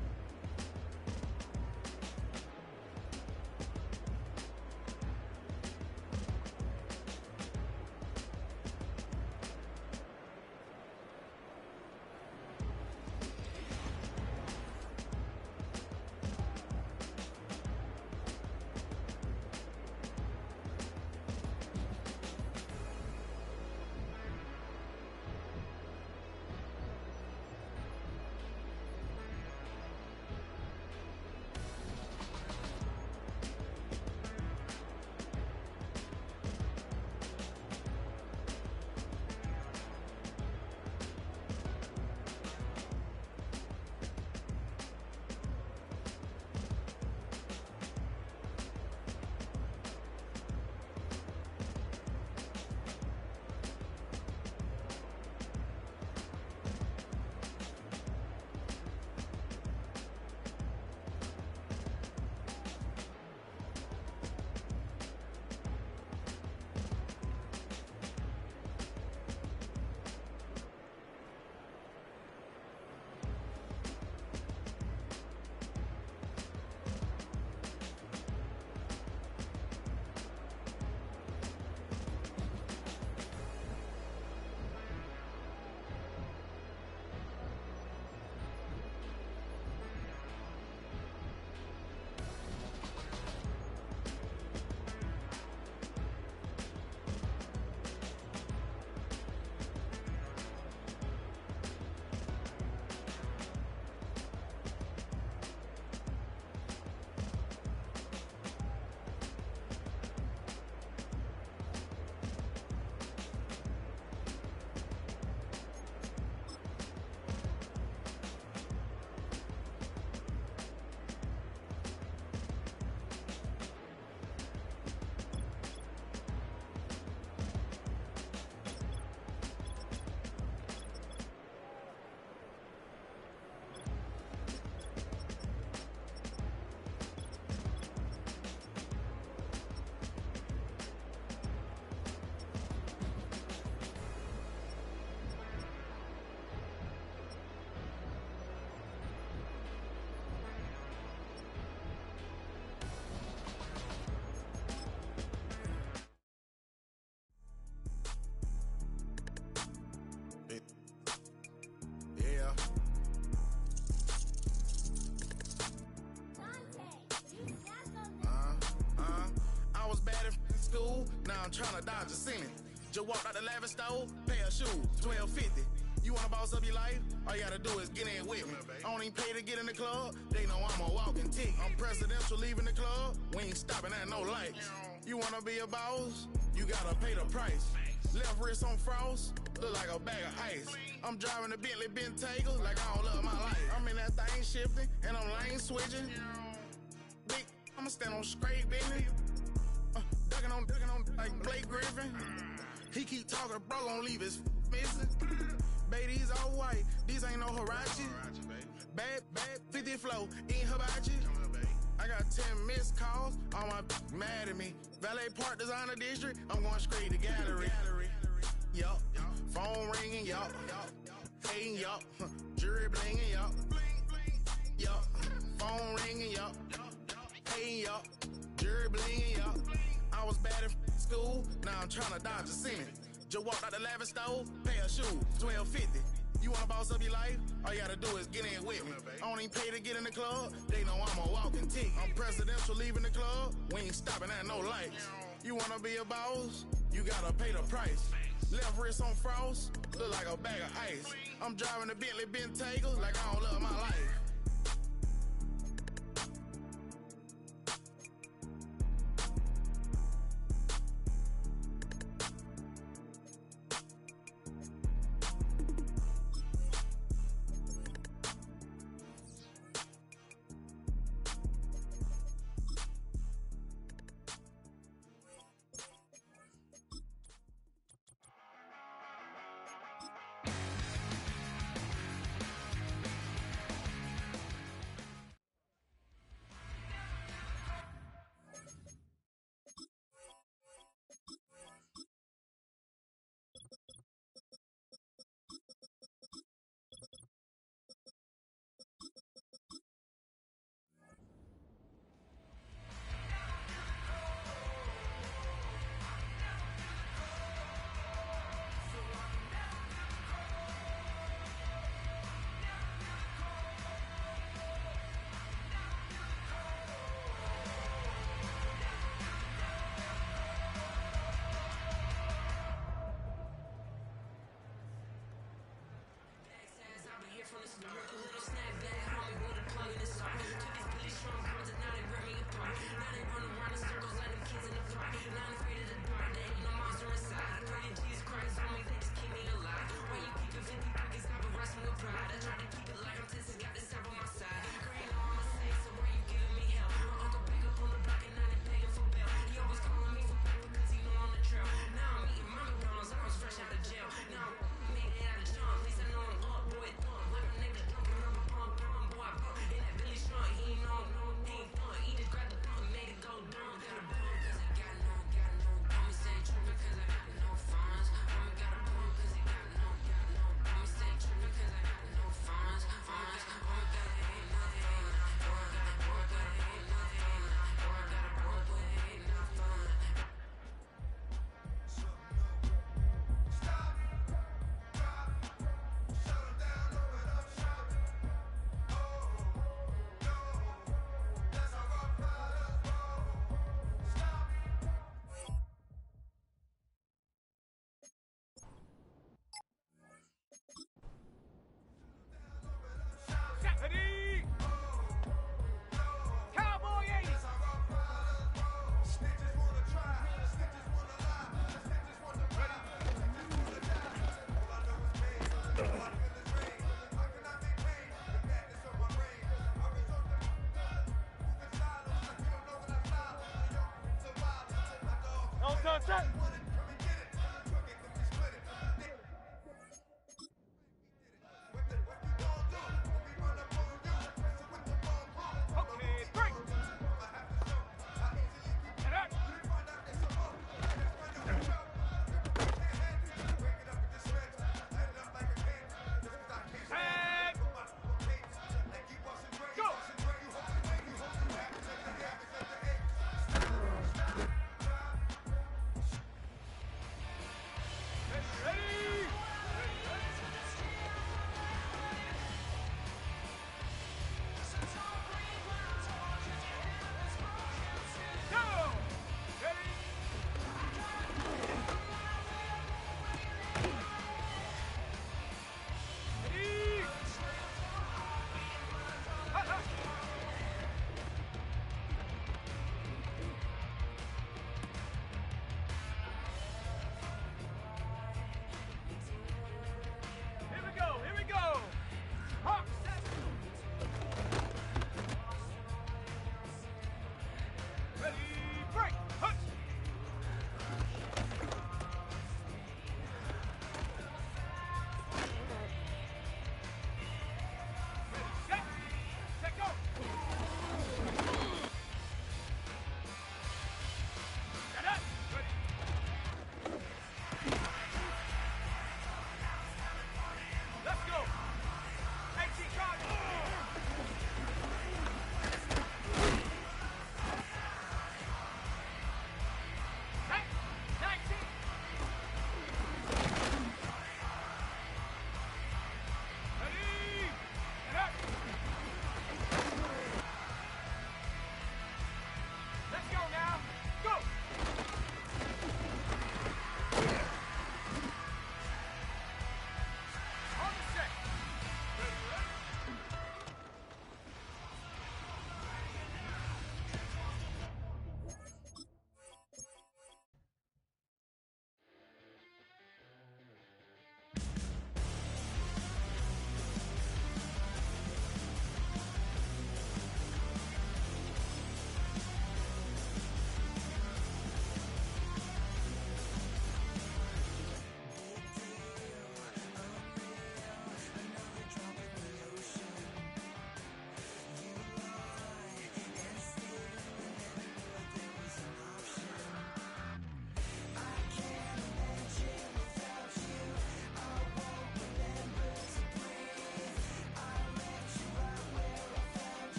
school, now I'm trying to dodge a cent. Just walked out the lavish store, pair of shoes, $12.50. You wanna boss up your life? All you gotta do is get in with me. I don't even pay to get in the club, they know I'm a walking tick. I'm presidential leaving the club, we ain't stopping at no lights. You wanna be a boss? You gotta pay the price. Left wrist on frost, look like a bag of ice. I'm driving a Bentley Bentayga like I don't love my life. I'm in that thing shifting, and I'm lane switching. Big, I'ma stand on straight business. Ducking on like Blake Griffin. He keep talking, bro, gon' leave his missing. Baby, these all white, these ain't no Hirachi. Bad, 50 flow, ain't hibachi. I got 10 missed calls, all my mad at me. Valet Park Designer District, I'm going straight to gallery. Yup, phone ringing, yup. Hating, yup. Jury blinging, yup. Yup, phone ringing, yup. Hating, yup. Jury blinging, yup. I was bad in school, now I'm trying to dodge a cent. Just walked out the lavish store, pair of shoes, $12.50. You wanna boss up your life? All you gotta do is get in with me. I don't even pay to get in the club, they know I'm a walking tick. I'm presidential leaving the club, we ain't stopping at no lights. You wanna be a boss? You gotta pay the price. Left wrist on frost, look like a bag of ice. I'm driving a Bentley Bentayga like I don't love my life.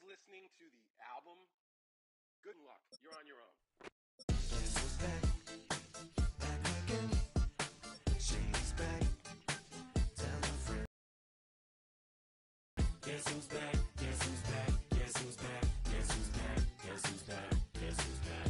listening to the album, good luck. You're on your own. Guess who's back? Back again. Shady's back. Tell a friend. Guess who's back? Guess who's back? Guess who's back? Guess who's back? Guess who's back? Guess who's back?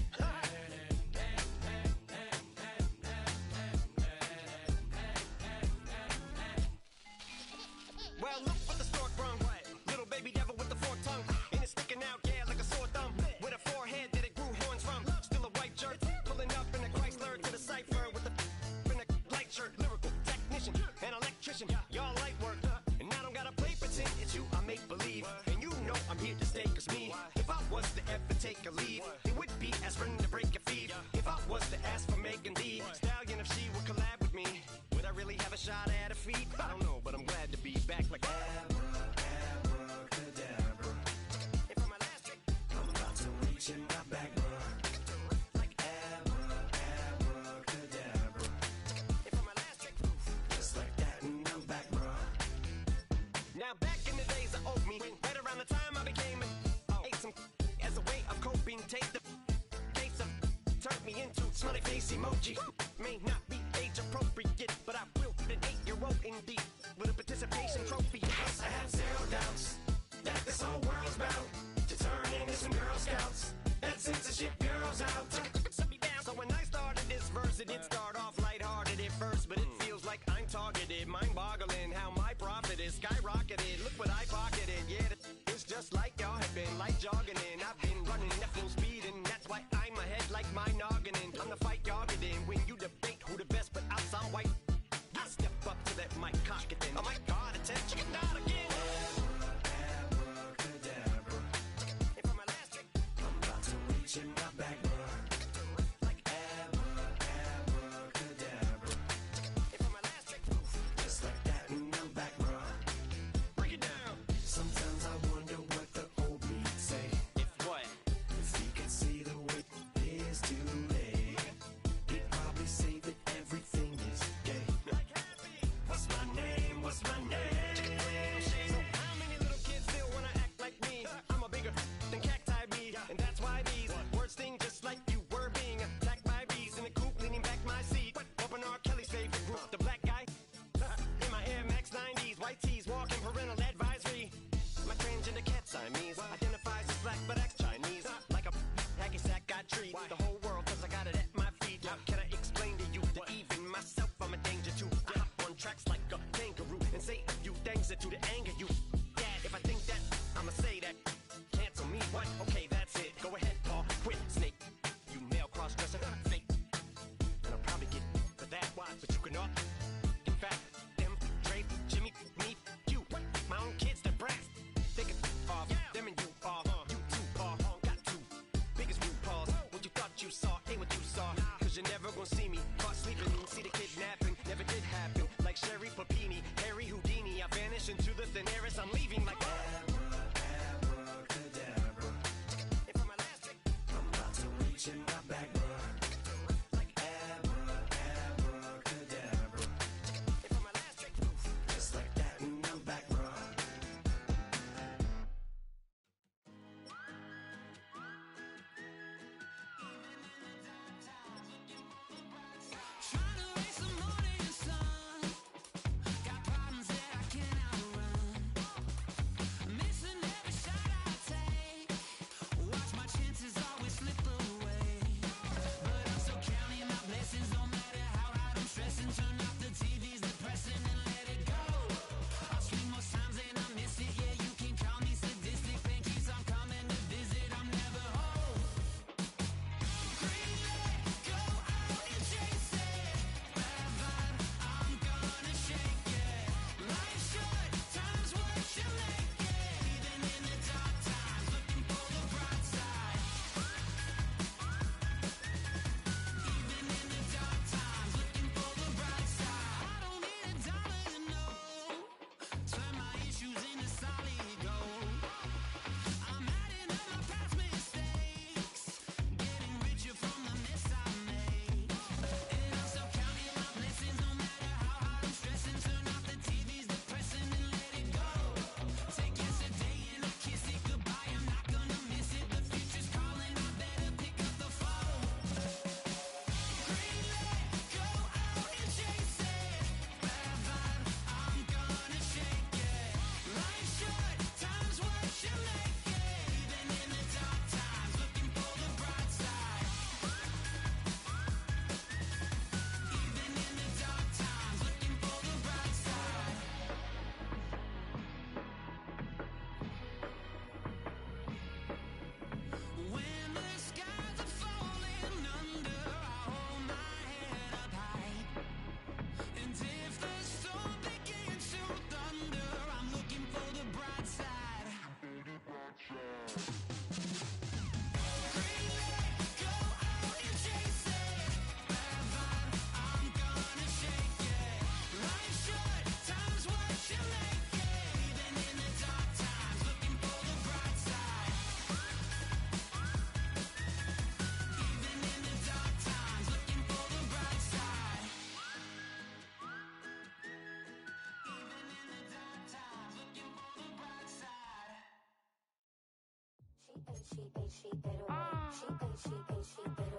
Well, look what the stork brung. Little baby devil with the forked tongue. And it's sticking out, yeah, like a sore thumb. With a forehead that it grew horns from. Still a white jerk. Pulling up in a Chrysler to the cipher with a in a light shirt. Lyrical technician, an electrician. Y'all light work. And I don't gotta play pretend. It's you, I make believe. And you know I'm here to stay, cause me. If I was to ever take a leave, it would be aspirin to break your feet. If I was to ask for Megan D Stallion, if she would collab with me, would I really have a shot at her feet? I don't know, but I'm glad to be back like abracadabra. And for my last trick, I'm about to reach in my back, bruh. Like abracadabra. And for my last trick, just like that, and I'm back, bruh. Now back in the days I owed me, right around the time I became ate some as a way of coping. Take the case of turned me into smiley face emoji. May not be age appropriate, but I will an 8-year-old indeed with a participation trophy. Yes, I have zero doubts that this whole world's about to turn into some Girl Scouts and censorship girls out. So when I started this verse, it did start off lighthearted at first, but it feels like I'm targeted, mind-boggling how my profit is skyrocketed. Look what I pocketed, yeah, it's just like y'all have been, like jogging in. I've been running at full speed, and that's why I'm ahead like my noggin. I'm the fight y'all get in when you debate who the best, but I'm some white. I step up to that mic, cock it then. Oh my God, attention, not again. Abracadabra. And for my last trick, I'm about to reach in my back, bruh. Like abracadabra. And for my last trick, just like that, and I'm back, bruh. Break it down. Sometimes I wonder what the old me say. If what? If he could see the way it is today, he'd probably say that everything is gay. What's my name? What's my name? So how many little kids still wanna act like me? I'm a bigger than cacti bee, and that's why these words sting just like you were being attacked by bees in the coop, leaning back my seat. Open R. Kelly's favorite group, the black guy. In my Air Max 90s, white tees, walking parental advisory. My transgender cat Siamese identifies as black but acts Chinese. Like a hacky sack I treat the whole world cause I got it at my feet. How can I explain to you that even myself I'm a danger to? I hop on tracks like a kangaroo and say a few things that do to anger you. Dad, if I think that, I'ma say that. Cancel me, what? Okay, that's it. Go ahead, Paul, quit, snake. You male cross-dresser, fake. And I'll probably get for that, why? But you can all. In fact, them, Dre, Jimmy, me, you. My own kids, they're brass. They can off, them and you off. You too, Paul, got two. Biggest root paws. What you thought you saw, ain't what you saw. Cause you're never gonna see me caught sleeping. See the kidnapping, never did happen. Like Sherry Papini, Harry Houdini. I vanish into the thin air as I'm leaving like abracadabra. And for my last trick, I'm about to reach in my back, bruh. Like abracadabra. And for my last trick, just like that, and I'm back, bruh. Trying to raise some money, son. Got problems that I can't outrun.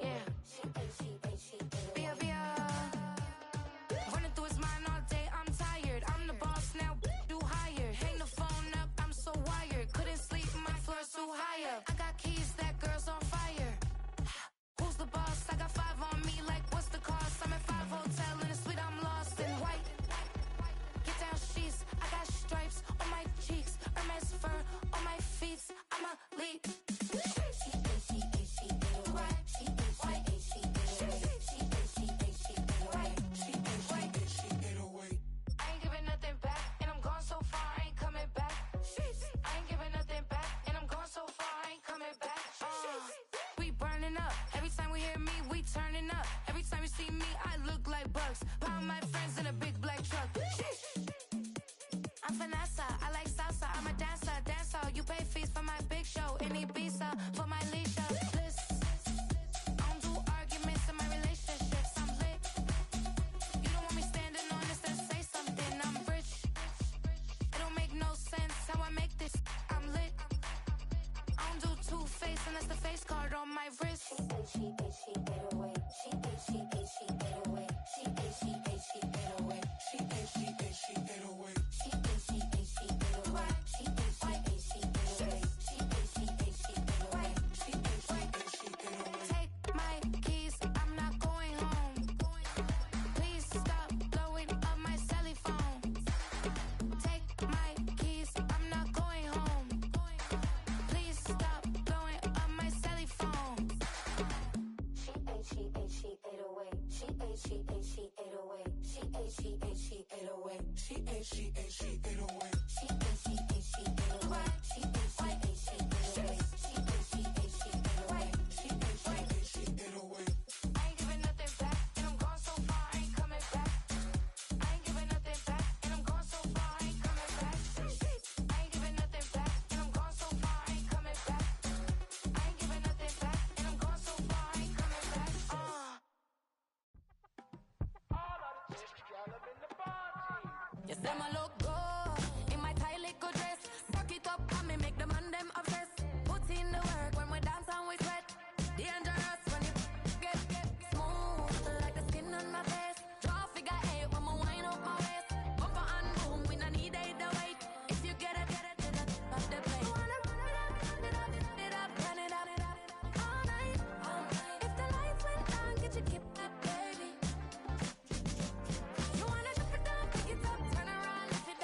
Yeah. Bia, Bia. Running through his mind all day, I'm tired. I'm the boss now, do higher. Hang the phone up, I'm so wired. Couldn't sleep, my floor's too high up. I got keys, that girl's on fire. Who's the boss? I got 5 on me, like what's the cost? I'm at 5 hotel in a suite, I'm lost in white. Get down sheets, I got stripes on my cheeks. Hermes fur on my feet, I'm a leap. I ain't giving nothing back, and I'm gone so far, I ain't coming back. I ain't giving nothing back, and I'm gone so far, I ain't coming back. We burning up, every time we hear me, we turning up. Every time you see me, I look like bugs. Pound my friends in a big black truck. I'm Vanessa, I like salsa, I'm a dancer, dancer. You pay fees for my big show in Ibiza, for my leisure. I don't do arguments in my relationships, I'm lit. You don't want me standing on this, then say something, I'm rich. It don't make no sense how I make this, I'm lit. I don't do two-face unless the face card on my wrist. Take my keys, I'm not going home. Please stop blowing up my celly phone. Take my keys, I'm not going home. Please stop blowing up my celly phone. She 808. She 808. She 808. She 808. She 808. She 808. She 808. She 808. She 808. She 808. She 808. She 808. She 808. I ain't giving nothing back, and I'm gone so far, I ain't coming back. I ain't giving nothing back, and I'm gone so far, I ain't coming back. I ain't giving nothing back, and I'm gone so far, I ain't coming back. I ain't giving nothing back, and I'm gone so far, I ain't coming back. All of the chicks, y'all up in the party. Yes, them a look good in my tight little dress. Rock it up and me make the man them obsessed. Put in the work when we dance and we sweat. Dangerous when you get smooth like the skin on my face. Draw figure 8 when me wind up my waist. Bumper and boom, we no need either wait. If you get it, pop the plate. You wanna run it up, run it up, all night. If the lights went down, get your kip up, baby. You wanna drop it down, pick it up, turn around, lift it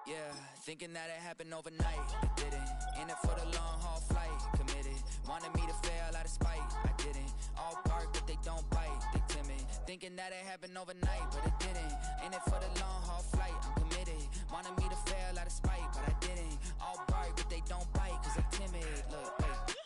Yeah, thinking that it happened overnight, it didn't. In it for the long haul flight, committed. Wanted me to fail out of spite, I didn't. All bark but they don't bite, they timid. Thinking that it happened overnight, but it didn't. In it for the long haul flight, I'm committed. Wanted me to fail out of spite, but I didn't. All bark but they don't bite, cause I'm timid. Look, wait.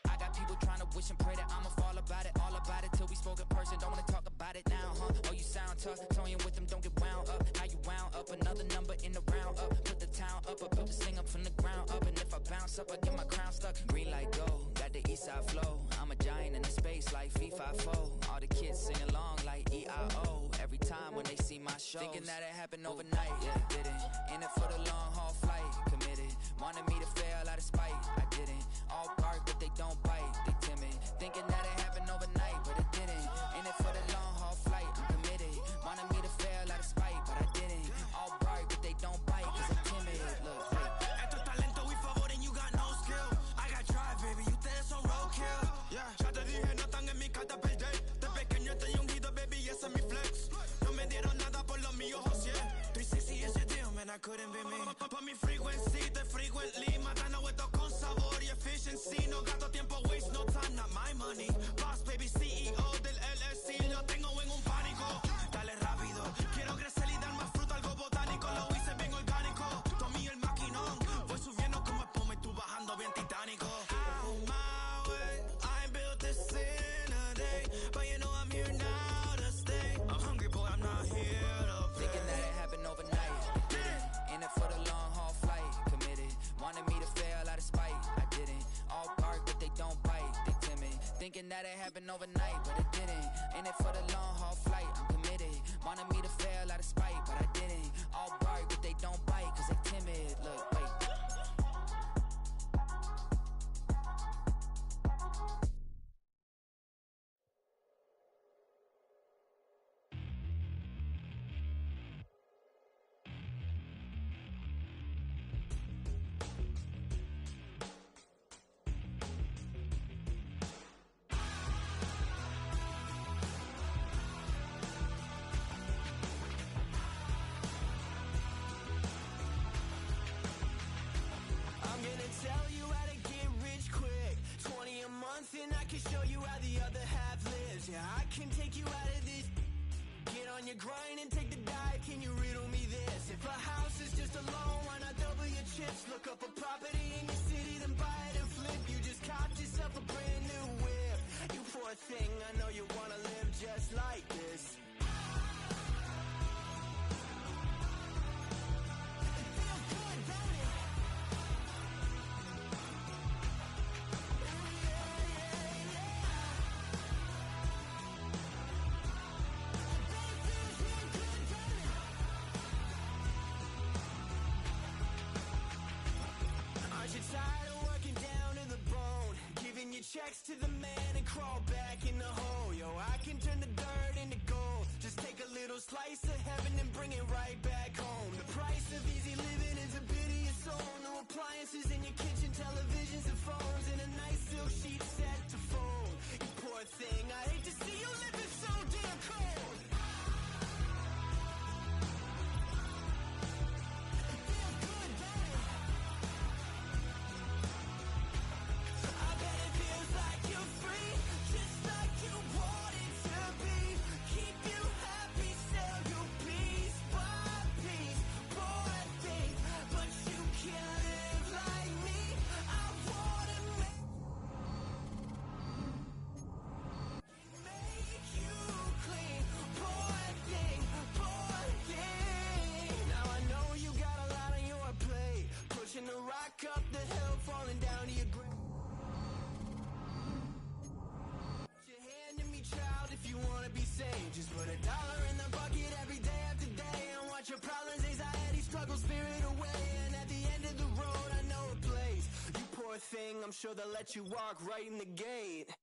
I got people trying to wish and pray that I'ma fall about it. All about it till we spoke in person, don't wanna talk about it now, huh? Oh, you sound tough, toying with them, don't get wound up. How you wound up, another number in the round up. Put the town up, I built this thing up from the ground up. And if I bounce up, I get my crown stuck. Green light go, got the east side flow. I'm a giant in the space like FIFA4. All the kids sing along like EIO. Every time when they see my shows, thinking that it happened overnight, yeah, didn't. In it for the long haul flight, committed. Wanted me to fail out of spite, I didn't. All bark but they don't bite, they timid. Thinking that it happened overnight, but it didn't. In it for the long haul flight, I'm committed. Wanted me to fail out of spite, but I didn't. All bark but they don't bite, cause I'm timid. Look, Esto es talento y favor and you got no skill. I got drive, baby, ustedes son roadkill. Yeah, ya te dije, no están en mi carta perder. De pequeño estoy ungido, baby, ese es mi flex. No me dieron nada por lo mío, José. 360 is your deal, man, I couldn't be me. Pa' mi frequency, te frequently. Matando esto con sabor y efficiency. No gasto tiempo, waste no time, not my money. Boss, baby, CEO del LLC. Lo tengo en un pánico. Dale rápido, quiero crecer y dar más fruto, algo botánico. Lo hice bien orgánico. Tomé el maquinón. Voy subiendo como espuma y tú bajando bien titánico. Out my way, I ain't built this in a day. But you know I'm here now to stay. I'm hungry, boy, I'm not here to play. thinking that it happened overnight, it didn't. In it for the long haul flight, committed. Wanted me to fail out of spite, I didn't. All bark but they don't bite, they timid. Thinking that it happened overnight, but it didn't. In it for the long haul flight, I'm committed. Wanted me to fail out of spite, but I didn't. All bark but they don't bite, cause they timid. Look, wait. Tell you how to get rich quick. 20 a month and I can show you how the other half lives. Yeah, I can take you out of this. Get on your grind and take the dive. Can you riddle me this? If a house is just a loan, why not double your chips? Look up a property in your city, then buy it and flip. You just copped yourself a brand new whip. You poor thing, I know you wanna live just like this. Checks to the man and crawl back in the hole. Yo, I can turn the dirt into gold. Just take a little slice of heaven and bring it right back home. The price of easy living is a bit of your soul. No appliances in your kitchen, televisions and phones, and a nice silk sheet set to fold. You poor thing, I hate to see you living so damn cold. Up the hill, falling down to your grave. Put your hand in me, child, if you wanna be saved. Just put $1 in the bucket every day after day, and watch your problems, anxiety, struggle, spirit away. And at the end of the road, I know a place. You poor thing, I'm sure they'll let you walk right in the gate.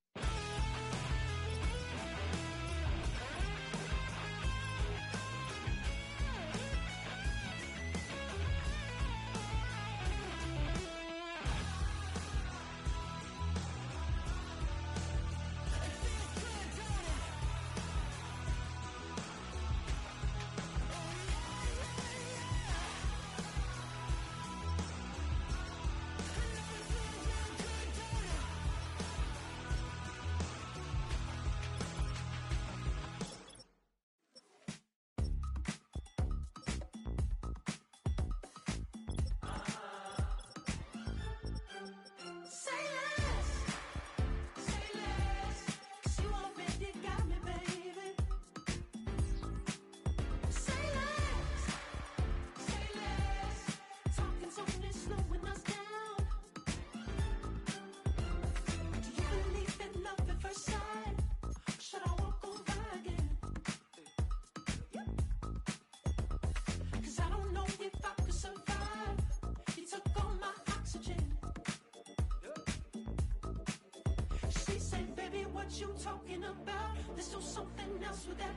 what you talking about. Let's do something else with that.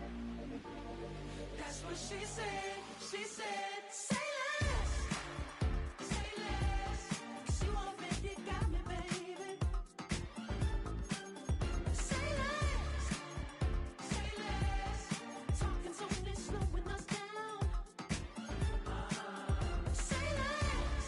That's what she said. She said, say less. Say less. 'Cause you already got me, baby. Say less. Say less. Talking's only slowing us down. Say less.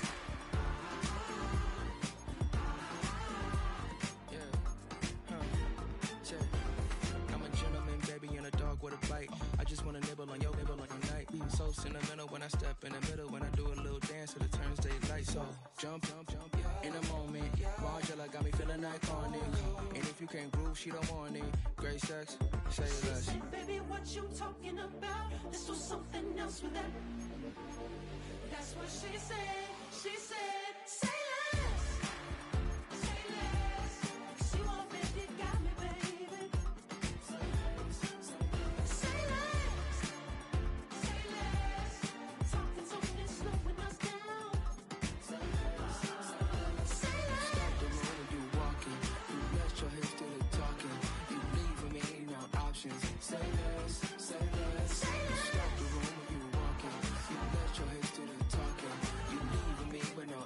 I'm a gentleman, baby, and a dog with a bite. I just wanna nibble on your nibble like a night. So sentimental when I step in the middle. When I do a little dance to the turns daylight. So jump, in a moment. Margella got me feeling iconic. And if you can't groove, she don't want it. Great sex, say less. Say, baby, what you talking about? Let's do something else with that. That's what she said. She said, say less. Say less. 'Cause you already got me, baby. Say less. Say less. Talking's only slowing us down. Say less. Say less. Stop the room when you walking. You rest your hips to the talking. You leaving me no options. Say less, say less. Say less. Stop the room when you walking. You rest your hips to the talking. You leaving me with no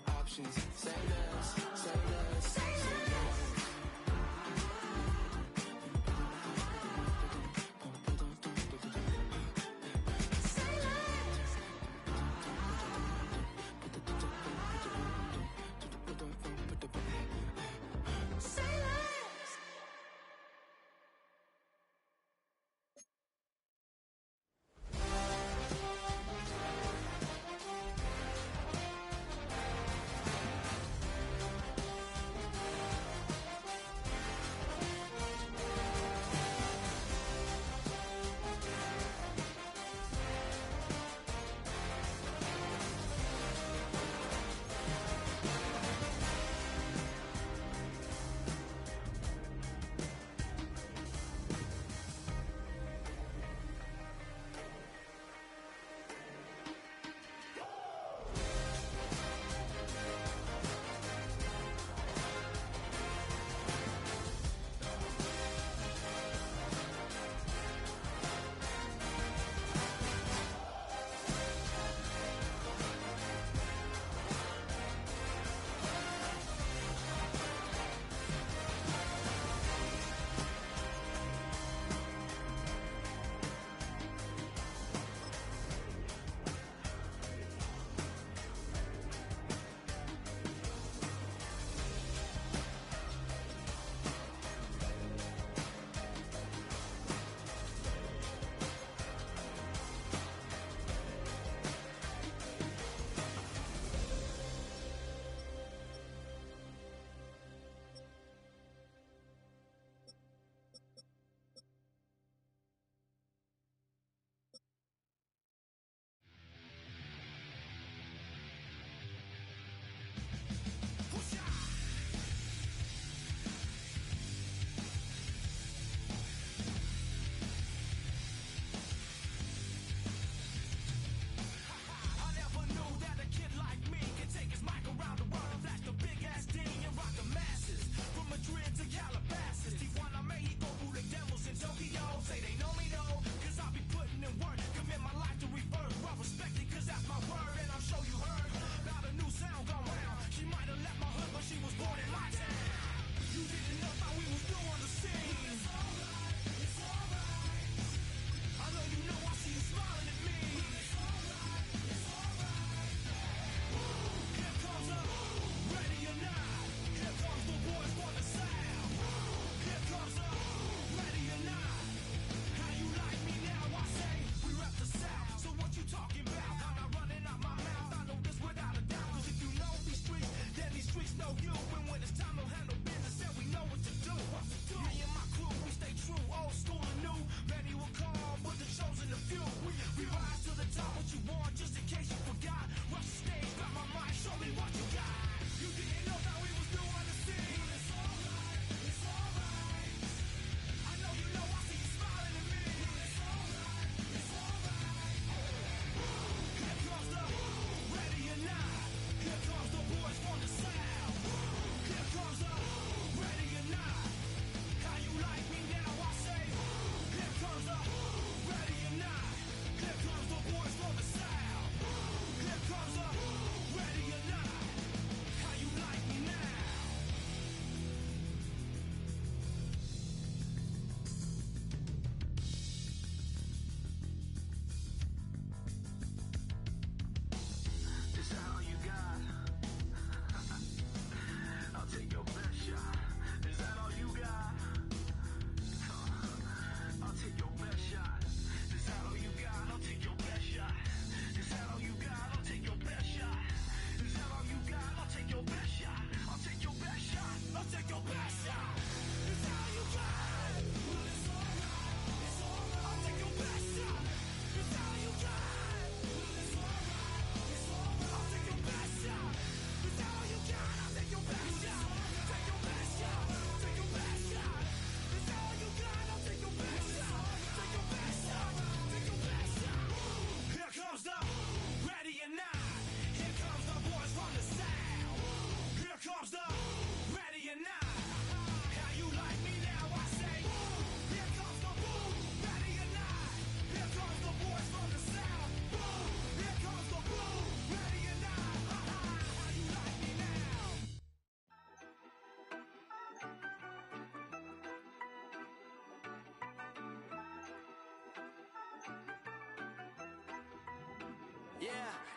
Yeah,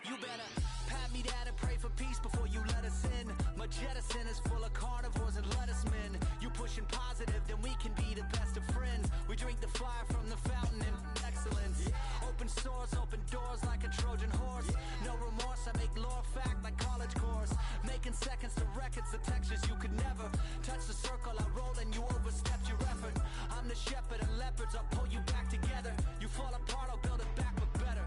you better pat me down and pray for peace before you let us in. My jettison is full of carnivores and lettuce men. You pushing positive, then we can be the best of friends. We drink the fire from the fountain in excellence. Open sores, open doors like a Trojan horse. No remorse, I make lore fact like college course. Making seconds to records, the textures you could never touch the circle I roll and you overstepped your effort. I'm the shepherd and leopards, I'll pull you back together. You fall apart, I'll build it back but better.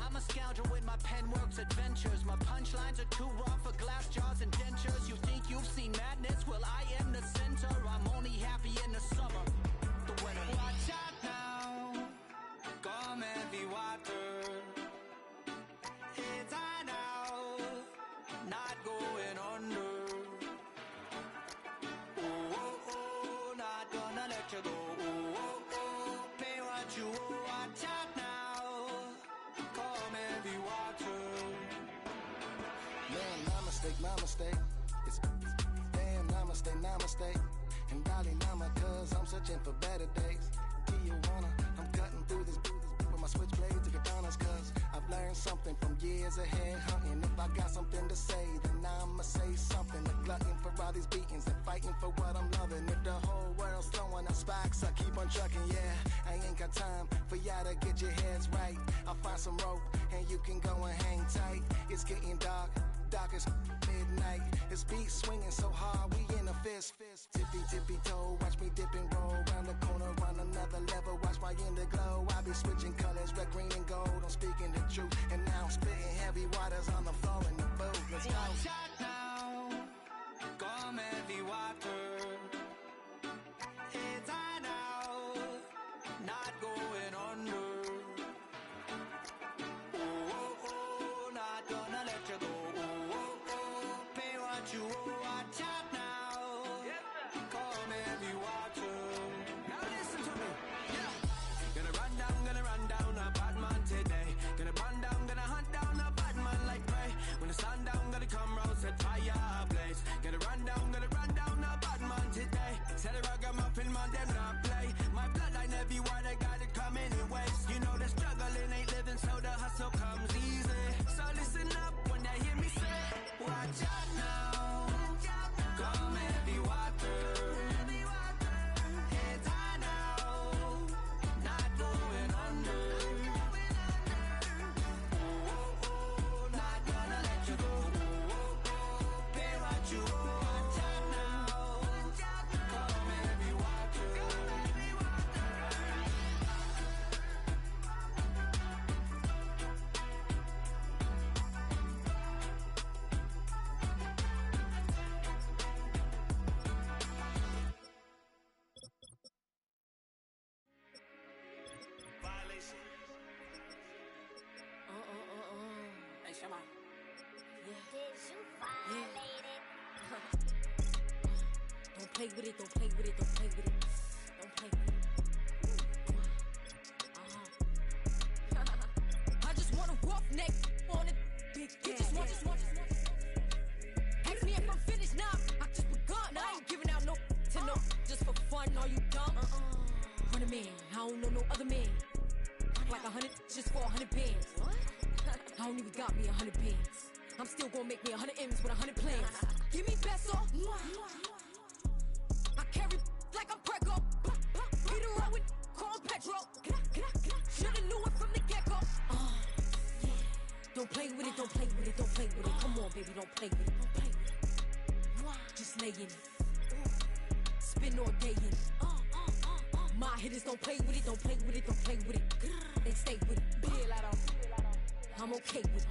I'm a scoundrel with my pen works adventures. My punchlines are too raw for glass jars and dentures. You think you've seen madness? Well, I am the center. I'm only happy in the summer. The winter. Watch out now, come heavy water. It's high now, not going under. Oh, oh, oh, not gonna let you go. Oh, oh, oh, pay what you owe. Watch out now, come heavy water. Man, my mistake. It's damn, namaste. And Dolly Lama, cause I'm searching for better days. Tijuana, I'm cutting through this with my switchblade to katanas, cause I've learned something from years of head hunting. If I got something to say, then I'ma say something. A glutton for all these beatings and fighting for what I'm loving. If the whole world's throwing out sparks, I keep on trucking, yeah. I ain't got time for y'all to get your heads right. I'll find some rope and you can go and hang tight. It's getting dark as midnight. This beat swinging so hard, we in a fist. Tippy toe, watch me dip and roll. Round the corner, run another level, watch my glow. I be switching colors, red, green, and gold. I'm speaking the truth, and now I'm spitting heavy waters on the floor in the booth. Let's go. Watch out now, come heavy water. It's high now, not going under. Oh, oh, oh, not gonna let you go. Oh, oh, oh, pay what you owe. Watch out now, come heavy water. Now listen to me, yeah. Gonna run down a bad man today. Gonna hunt down a bad man like prey. When the sun down, gonna come round, set fire ablaze. Gonna run down a bad man today. Said the ragamuffin man, them not play. My bloodline everywhere, they got it coming in waves. You know the struggling ain't living, so the hustle comes easy. So listen up when they hear me say, watch out now, come heavy water. It's high now, not going under. Oh, oh, oh, not gonna let you go. Oh, oh, oh, pay what you owe. Watch out now, come heavy water. Violation. Hey, Shama. Did you violate it? Don't play with it, don't play with it, don't play with it. Don't play with it. I just want a rough neck on it. Big you just want. Ask me if I'm finished now. I just begun. I ain't giving out no to no. Just for fun, are you dumb? 100 man, I don't know no other man. Like 100 just for 100 bands. What? I don't even got me 100 bands. I'm still gonna make me 100 M's with 100 plans. Give me peso. I carry like I'm Prego. Beat around with corn petrol. Shoulda knew it from the get-go. Yeah. Don't play with it, don't play with it, don't play with it. Come on, baby, don't play with it, don't play with it. Just lay in it. Spin all day in it. My hitters don't play with it, don't play with it, don't play with it. They stay with it. I'm okay with it.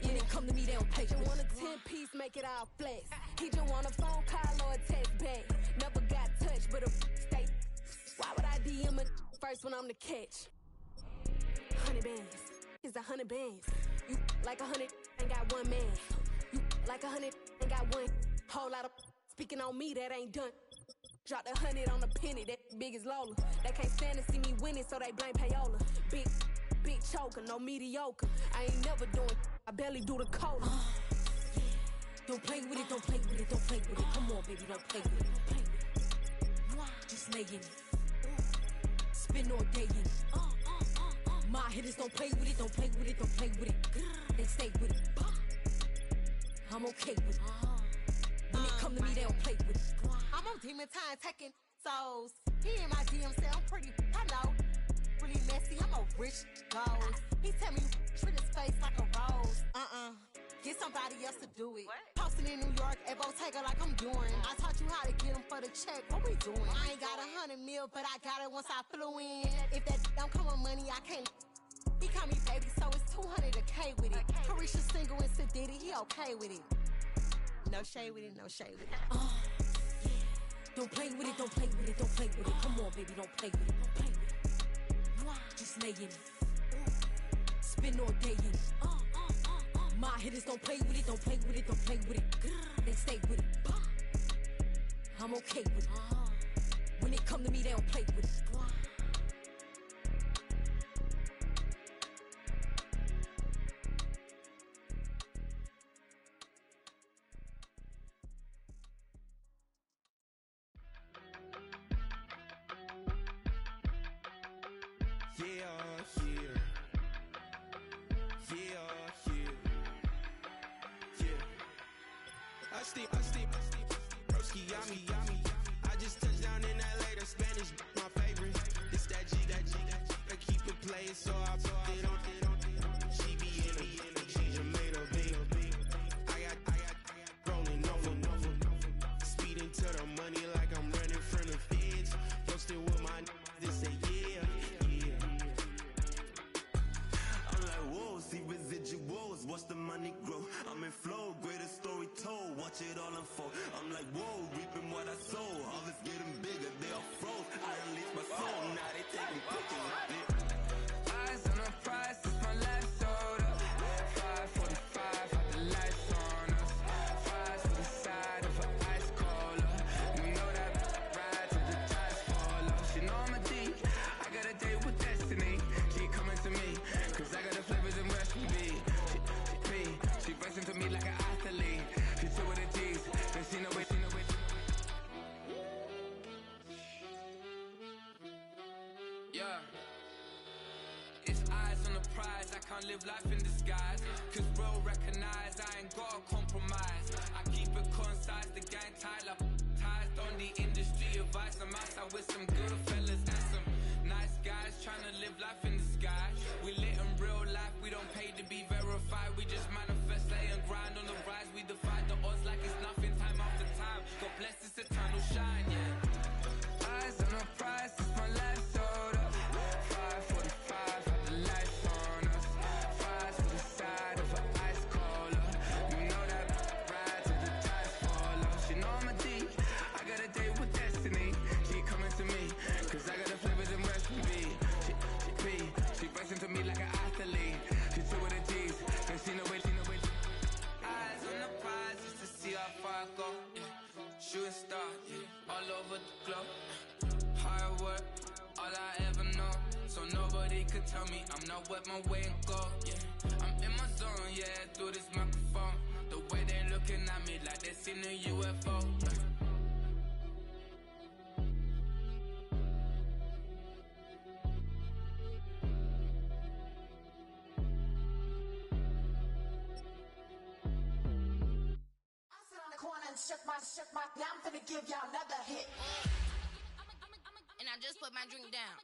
Yeah, they come to me, they don't pay for it. You want a 10-piece, make it all flex. He just want a phone call or a text back. Never got touched, but a stay. Why would I DM it first when I'm the catch? 100 bands, it's 100 bands. You like 100, ain't got one man. You like 100, ain't got one. Whole lot of speaking on me, that ain't done. Dropped 100 on the penny, that big as Lola. They can't stand to see me winning, so they blame payola. Big choker, no mediocre. I ain't never doing, I barely do the cola. Don't play with it, don't play with it, don't play with it. Come on, baby, don't play with it, don't play with it. Just lay in it. Spin all day in it. My hitters don't play with it, don't play with it, don't play with it. They stay with it. I'm okay with it. When it come to me, they don't play with it. I'm on demon time taking souls. He in my DM say I'm pretty, I know. Really messy, I'm a rich ghost. He tell me treat his face like a rose. Get somebody else to do it. Posting in New York at Bottega like I'm doing. I taught you how to get them for the check. What we doing? I ain't got 100 mil, but I got it once I flew in. If that don't come with money, I can't. He call me baby, so it's 200 a K with it. Carisha single and Sid Diddy, he okay with it. No shade with it, no shade with it. Don't play with it, don't play with it, don't play with it. Come on, baby, don't play with it, don't play with it. Just lay in it. Spend all day in it. My hitters don't play with it, don't play with it, don't play with it. They stay with it. I'm okay with it. When it come to me, they don't play with it. I just touched down in LA, the Spanish, my favorite. This that G, I keep it playing, so I put it on. She be in it, she just made a big. I got rolling over. Speeding to the money like I'm running from the feds. Posted with my they say yeah. I'm like, whoa, see residuals, watch the money grow. I'm in flow, greatest story told, watch it all unfold. I'm like, whoa, reaping what I sow. All is getting bigger, they all froze. I unleashed my soul, now they taking pictures of it. Eyes on the prize, it's my last soda. 5:45, had the lights on us. Fries to the side of an ice cola. You know that ride till the tires fall off. She know I'm a D, I got a date with destiny. She coming to me, cause I got the flavors and recipe. She racing to me like an athlete. She two with the G's, and she know it. Yeah. It's eyes on the prize, I can't live life in disguise. Cause bro recognize I ain't gotta compromise. I keep it concise, the gang tied up. Ties on the industry advice. I'm outside with some good fellas and some nice guys trying to live life in disguise. We lit in real life, we don't pay to be verified. We just manifest, lay and grind on the rise. We defy the odds like it's nothing, time after time. God bless this eternal shine, yeah. Eyes on the prize, it's my last soda. 5:45, had the lights on us. Fries to the side of an ice cola. You know that ride till the tires fall off. She know I'm a D, I got a date with destiny. She coming to me, cause I got the flavors and recipe. She racing to me like an athlete. She two with the G's, and she know it. Eyes on the prize just to see how far I go. Yeah. Shooting star, yeah. All over the globe. Hard work, all I ever know. So nobody could tell me I'm not wet my way and go. Yeah, I'm in my zone, yeah, through this microphone. The way they looking at me like they seen a UFO. Shook my, now I'm finna give y'all another hit. And I just put my drink down.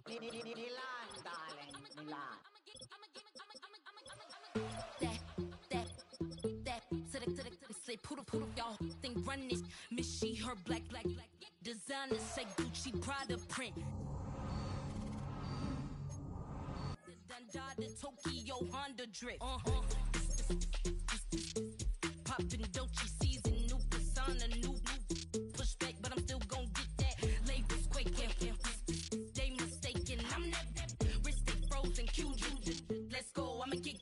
Milan, darling, Milan. That, to the slip, poodle, y'all think run this. Miss she, her black, designer say Gucci, Prada print. Dundada, Tokyo, Honda drip. Poppin' Dolce season, new persona, new pushback, but I'm still gon' get that. Labels quaking, they mistaken. I'm that wrist they frozen, QU. Let's go, I'ma get.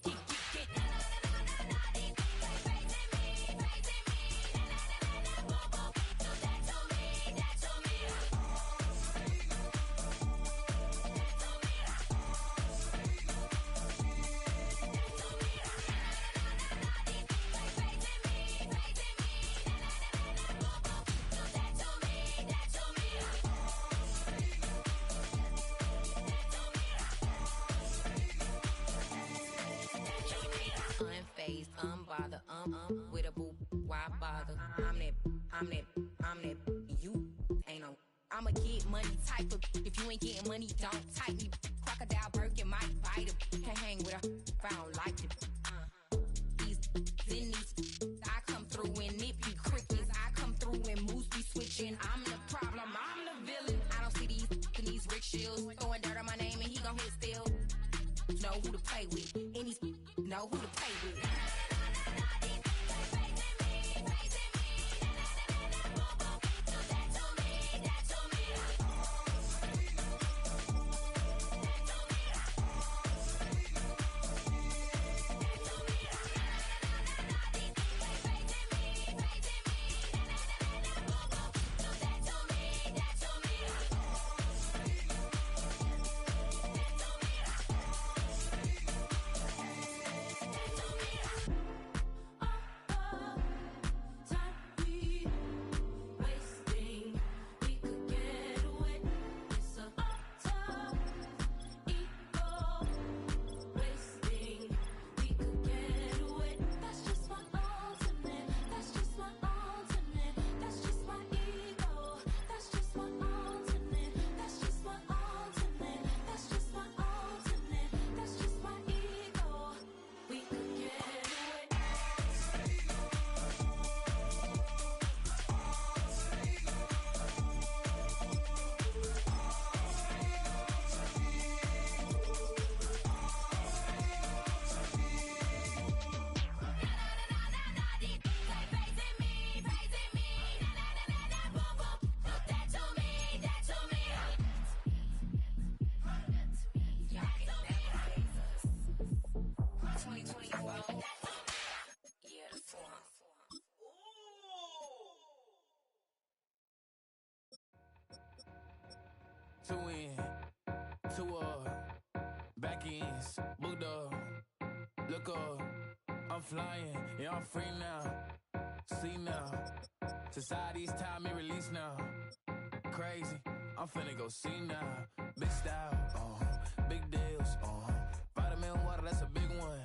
unfazed, unbothered, with a boo, why bother? I'm that, you ain't no. I'ma get money type of. If you ain't getting money, don't type me. Crocodile Birkin might bite him. Can't hang with her if I don't like it. These in these, I come through and nip be crickets. I come through and moose be switching. I'm the problem, I'm the villain. I don't see these rickshaws throwing dirt on my name and he gon' hit still. Know who to play with, and these know who to play with. Two in, two back ends, booked up, look up, I'm flying, yeah, I'm free now, see now, society's time me release now, crazy, I'm finna go see now, big style, big deals, vitamin water, that's a big one,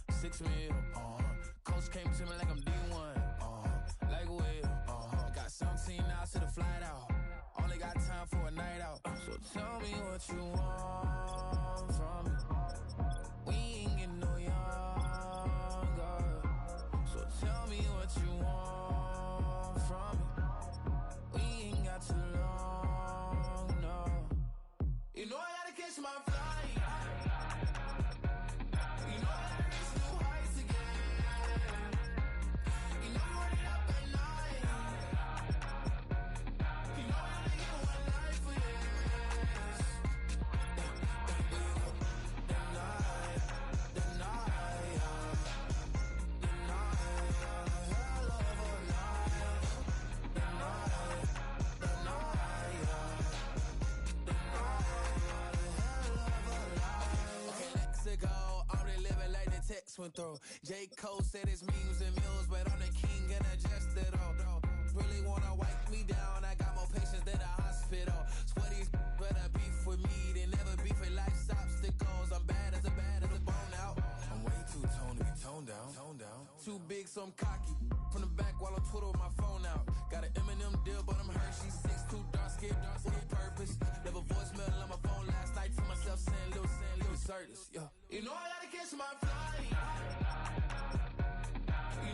6 mil, coach came to me like I'm D1, like Will, got 17 hours to the flight out. Only got time for a night out. So tell me what you want from me. We ain't getting no younger. So tell me what you want from me. We ain't got too long, no. You know I gotta catch my flight. You know I gotta reach new heights again. You know I'm running up at night. You know I only get one life for this. Went through. J. Cole said it's memes and mules, but I'm the king and adjust it all. Really wanna wipe me down, I got more patience than a hospital. Sweaty's better beef with me than never beef with life's obstacles. I'm bad as a bone out. I'm way too toned to be toned down. Too big, so I'm cocky. From the back while I'm Twitter with my phone out. Got an Eminem deal, but I'm Hershey's 6'2", dark skin, with a purpose. Never voicemail on my phone last night to myself saying little Curtis, yo. You know I gotta catch my flight. You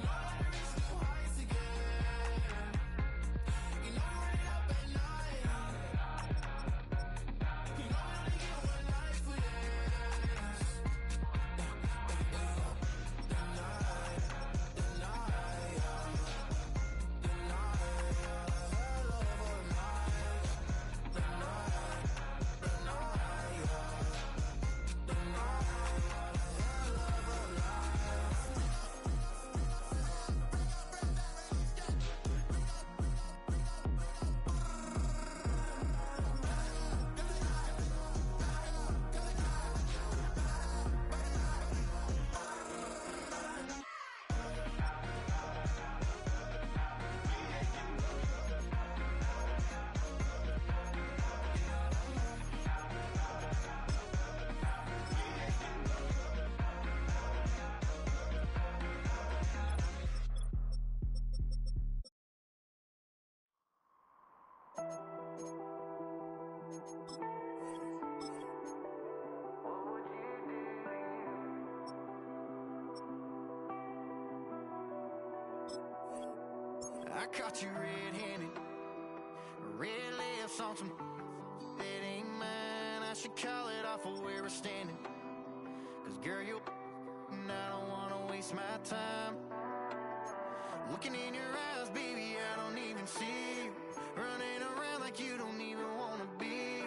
know I gotta reach new heights again. You know I'm running up at night. You know I only get one life for this. I caught you red-handed. Red lips on some that ain't mine. I should call it off of where we're standing. Cause girl, you and I don't wanna waste my time. Looking in your eyes, baby, I don't even see you. Running around like you don't even wanna be.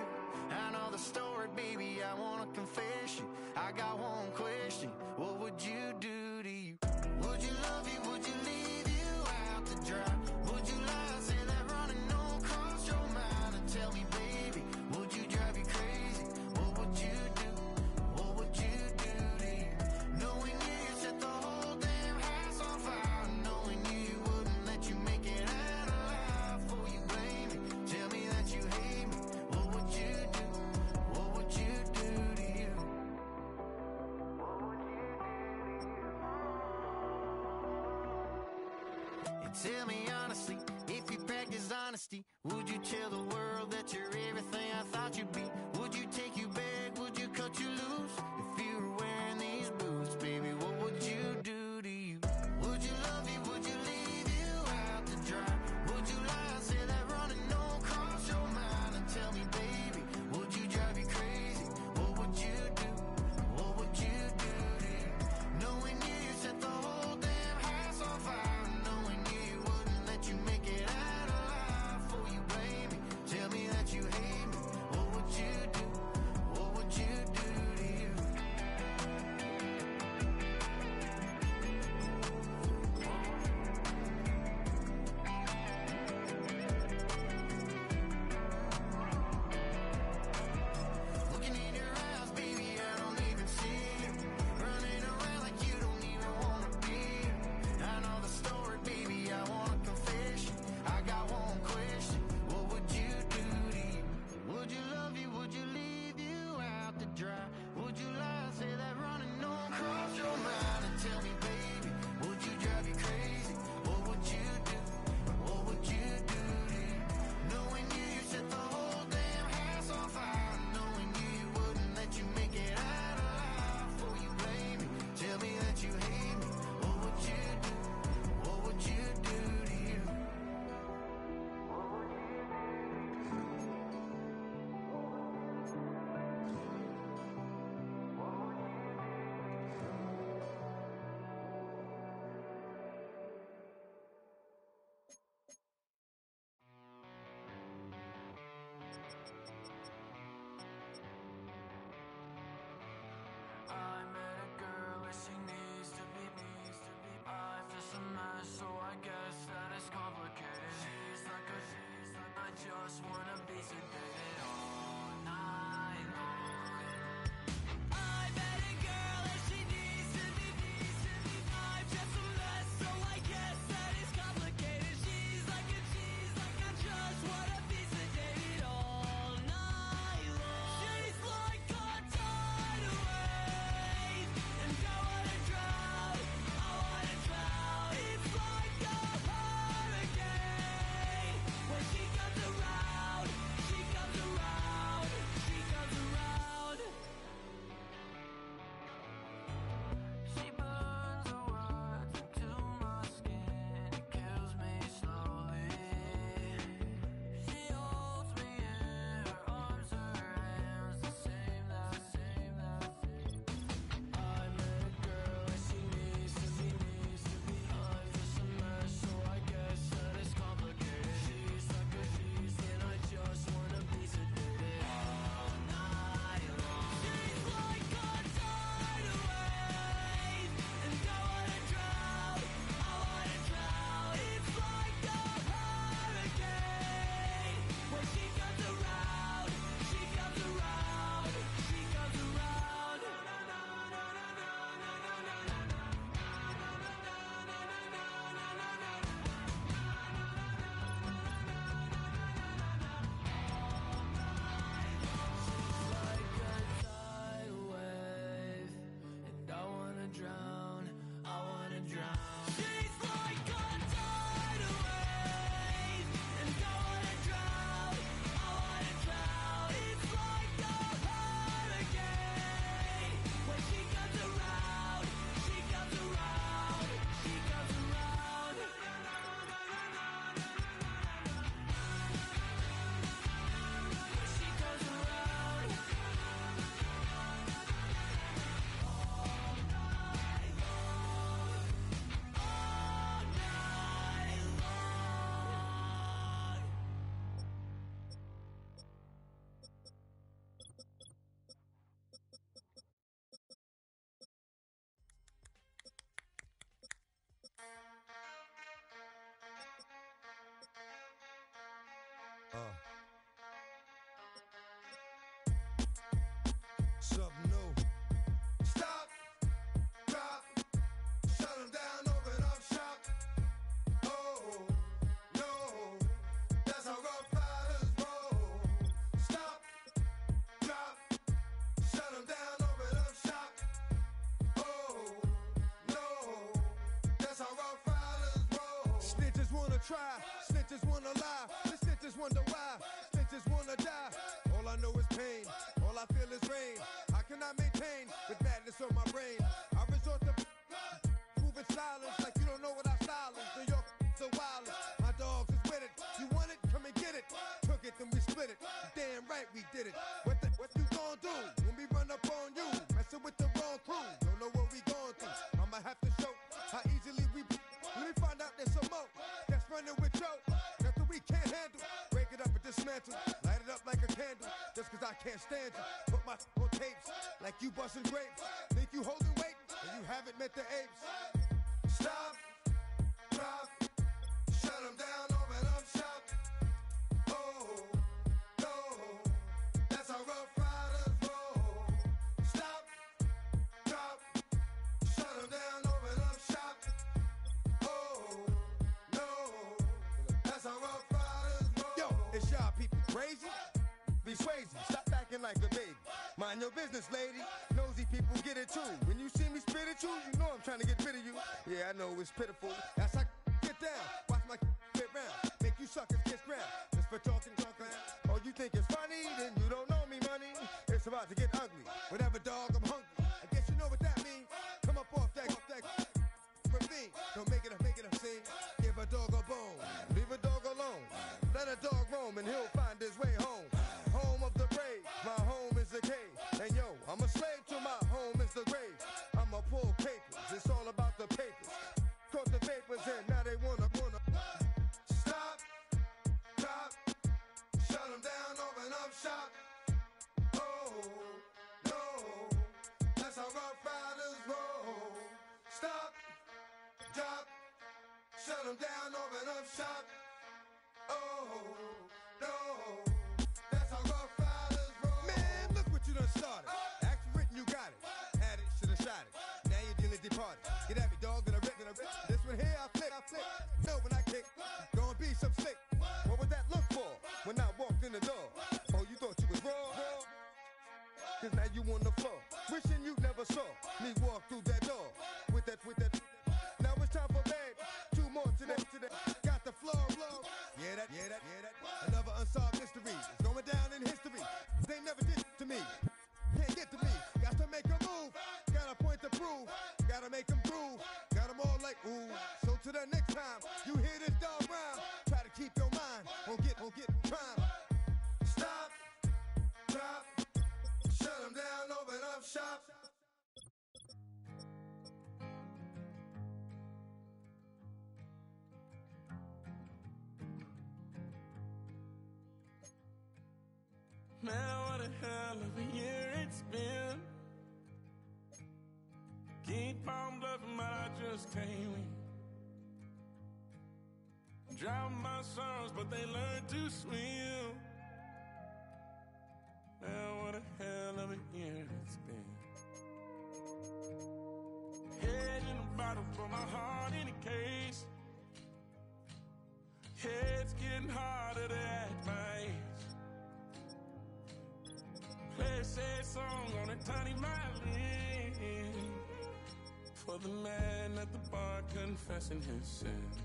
I know the story, baby, I wanna confess you. I got one question, what would you do to you? Would you love you, would you leave you out to dry? Would you lie, say that running don't cross your mind? And tell me, baby, would you drive you crazy? What would you do? What would you do to you? Knowing you set the whole damn house on fire. Knowing you wouldn't let you make it out alive. For you blame me, tell me that you hate me. What would you do? What would you do to you? And tell me honestly, if you practice honesty, would you tell the world that you're everything I thought you'd be? Would you take you back? Would you cut you loose? If you were wearing these boots, baby, what would you do to you? Would you love you? Would you leave you out to dry? Would you lie, say that running don't cross your mind? And tell me, baby, would you drive you crazy? What would you do? What would you do to you? Knowing you set the whole damn house on fire. Knowing you wouldn't let you make it out alive. For you blame me, tell me that you hate me. What would you do? What would you do to you? Something new. Stop, drop, shut them down, open up shop. Oh, no, that's how Rough Riders roll. Stop, drop, shut them down, open up shop. Oh, no, that's how Rough Riders roll. Snitches wanna try, snitches wanna lie, the snitches wonder why, snitches wanna die. All I know is pain, all I feel is rain. How can I maintain with madness on my brain? I resort to moving silence like you don't know what our style is. New York, the wildest. My dogs is with it. You want it? Come and get it. Took it, then we split it. Damn right we did it. What you gon' do when we run up on you? Messing with the wrong crew. Don't know what we going through. I'ma have to show how easily we. When we find out there's some more that's running with Joe. Nothing we can't handle. Break it up and dismantle. Light it up like a candle. Just cause I can't stand you. Put my on tapes like you busting grapes. Think you holding weight and you haven't met the apes. Stop, drop, shut them down, open up shop. Oh, no, that's how Rough Riders roll. Stop, drop, shut them down, open up shop. Oh, no, that's how Rough Riders roll. Yo, it's y'all people crazy? Be swayzy, stop acting like a baby. Mind your business, lady. Nosy people get it too. When you see me spit at you, you know I'm trying to get rid of you. Yeah, I know it's pitiful. That's how get down. Watch my get round. Make you suckers kiss ground. Just for talking. Oh, you think it's funny? Then you don't know me, money. It's about to get ugly. Whatever, dog, I'm hungry. I guess you know what that means. Come up off that ravine. Don't make it a scene. Give a dog a bone. Leave a dog alone. Let a dog roam and he'll find his way home. Home of the brave, my home is a cave. And yo, I'm a slave to my home is the grave. I'ma pull papers, it's all about the papers. Caught the papers and now they wanna stop, drop, shut them down, open up shop. Oh, no, that's how Rough Riders roll. Stop, drop, shut them down, open up shop. Oh, no. Started. Act written, you got it. Had it, should've shot it. Now you're dealing departed. Get at me, dog, that I rip. This one here, I flip. No, when I kick, gonna be some slick. What would that look for when I walked in the door? Oh, you thought you was raw? Cause now you on the floor. Wishing you never saw me walk through that door. With that. Now it's time for bed. 2 more today. Got the floor. Yeah, that. Another unsolved mystery. It's going down in history. They never did to me. Can't get to me. Got to make a move. Got a point to prove. Gotta make them groove. Got them all like ooh. So to the next time you hear this dog rhyme, try to keep your mind on get prime. Stop, drop, shut them down, open up shop. Man, what a hell of a year it's been. Keep on bluffing, but I just can't win. Drown my sorrows, but they learn to swim. Man, what a hell of a year it's been. Head in the bottle for my heart in a case. Head's getting harder to act my age. Play a sad song on a tiny violin for the man at the bar confessing his sins.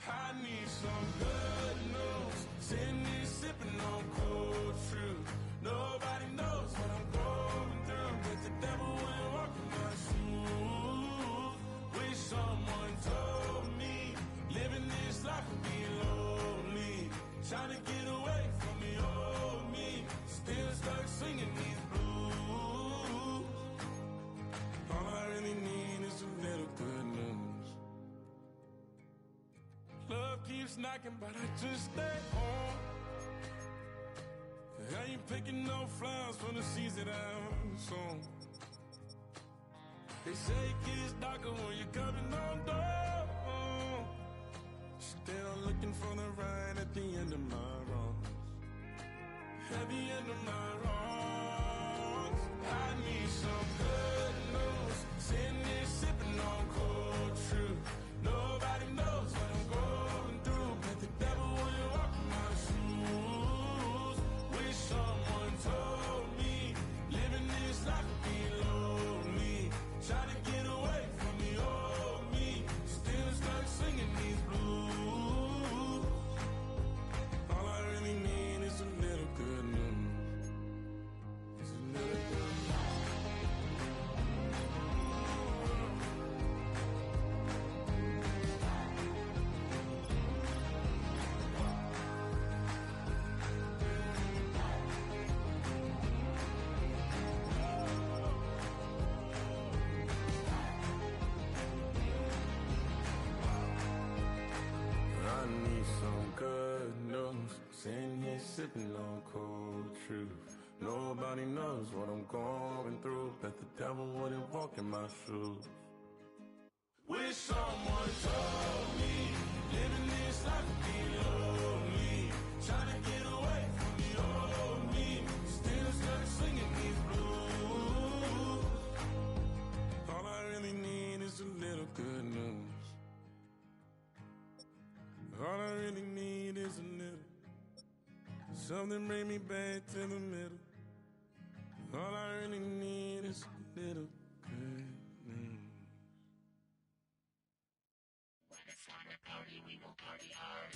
I need some good news. Sitting here sipping on cold truth. Nobody knows what I'm going through, but the devil ain't walking my shoes. Wish someone told me living this life would be lonely. Trying to get away from the old me. Still stuck singing these blues. All I really need is a little good news. Love keeps knocking, but I just stay home. I ain't picking no flowers from the seeds that I've sown. They say it gets darker when you're coming on door. Still looking for the right at the end of my at the end of my wrongs. I need some good news. Sitting here sipping on cold truth. Nobody knows what I'm going through, but the devil will walk in my shoes. Wish someone told me living this life would be lonely. Trying to get away from the old me. Still stuck singing these blues. All I really need is a little good news. It's a little good news. I need some good news. Sitting here sipping on cold truth. Nobody knows what I'm going through. Bet the devil wouldn't walk in my shoes. Wish someone told me living this life would be lonely. Trying to get away from the old me. Still stuck singing these blues. All I really need is a little good news. All I really need is a little. Something bring me back to the middle. All I really need is a little good news. When it's time to party, we will party hard.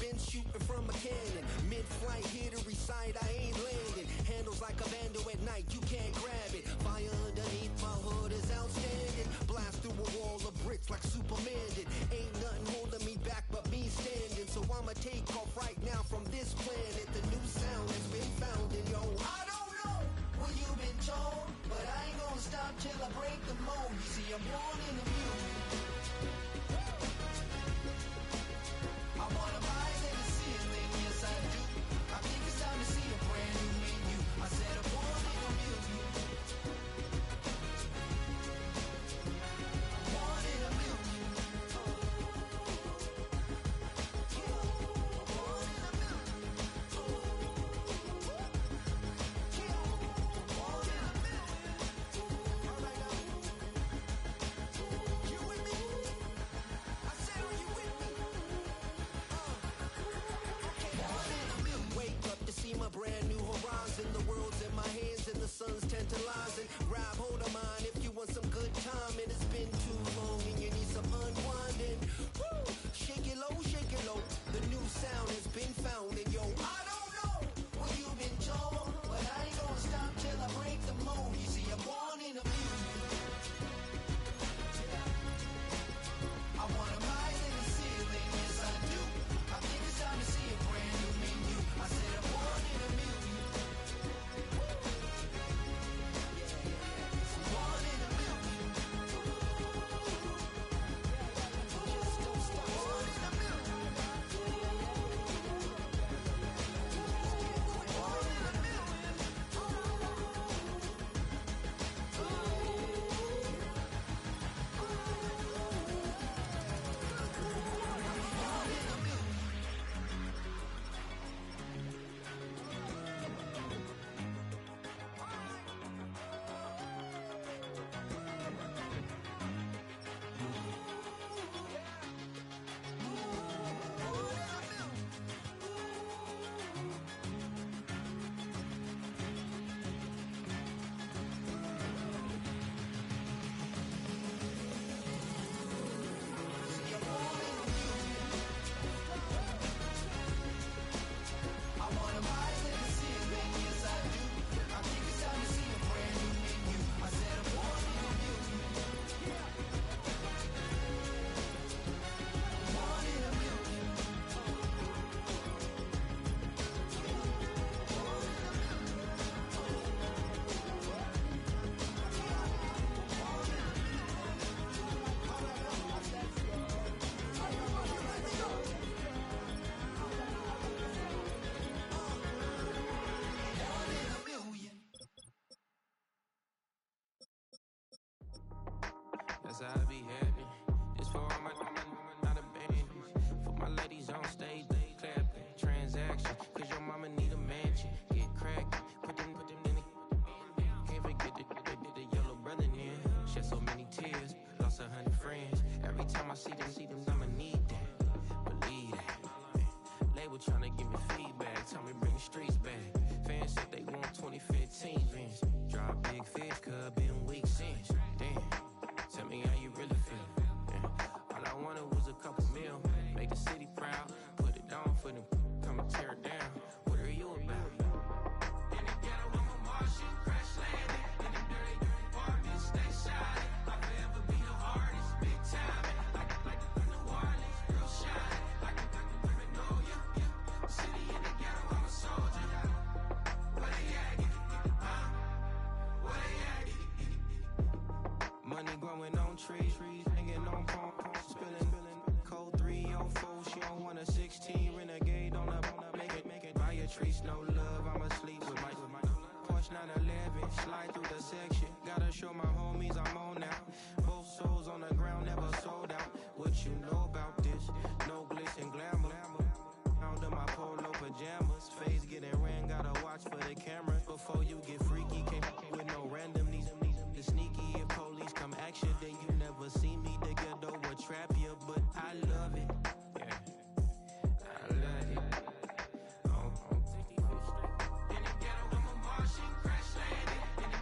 been shooting from a cannon. Mid-flight, here to recite, I ain't landing. Handles like a vandal at night, you can't grab it. Fire underneath my hood is outstanding. Blast through a wall of bricks like Superman did. Ain't nothing holding me back but me standing. So I'ma take off right now from this planet. The new sound has been found in yo. I don't know what you've been told, but I ain't gonna stop till I break the mold. You see, I'm born in the music. I wanna rise in the ceiling, yes I do. I think it's time to see a brand new menu. I said I'm born in the music. I'm born in the music. My brand new horizon, the world's in my hands and the sun's tantalizing. Grab hold of mine if you want some good time, and it's been too long and you need some unwinding. Woo! Shake it low, the new sound has been found, and yo, I don't know what you've been told, but I ain't gonna stop till I break the mold. You see, I'm born in the music. I wanna rise in the ceiling, yes I do. I think it's time to see a brand new menu. I said I'm born in the music. Born in the music. Born in the music. That's how I be happy. This for all my not a baby. For my ladies on stage, they clapping. Transaction, cause your mama need a mansion. Get crackin', put them in the. Can't forget the yellow brother near. Shed so many tears, lost 100 friends. Every time I see them, I'ma need that. Believe that. Label tryna give me feedback, tell me bring the streets back. Fans said they want 2015 Vince. Drop big fish, cuz been weeks since. Damn. Tell me how you really feel. Yeah. All I wanted was a couple mil. Make the city proud. Put it down for them. Come and tear it down. What are you about? In the ghetto, I'm a Martian. Crash landing. In the dirty apartments, stay shining. I'll forever be the hardest. Big time. Like New Orleans. Real shine. Like women know you. City in the ghetto, I'm a soldier. Where they at? Where they at? Money growing on trees, hanging on palm, spilling, code 304. She don't want a 16 renegade on a make it. Buy a tree, no love. I'ma sleep with my Porsche 911, slide through the section. Gotta show my homies I'm on now. Both souls on the ground, never sold out. What you know about this? No glitz and glamour. Out of my polo pajamas, face getting ran. Gotta watch for the cameras before you get freaky. Can't with no random these. The sneaky if police come action, then you never see me. The ghetto will trap you, but I love it. Yeah, I love it. In the ghetto, I'm a Martian, crash landing. In the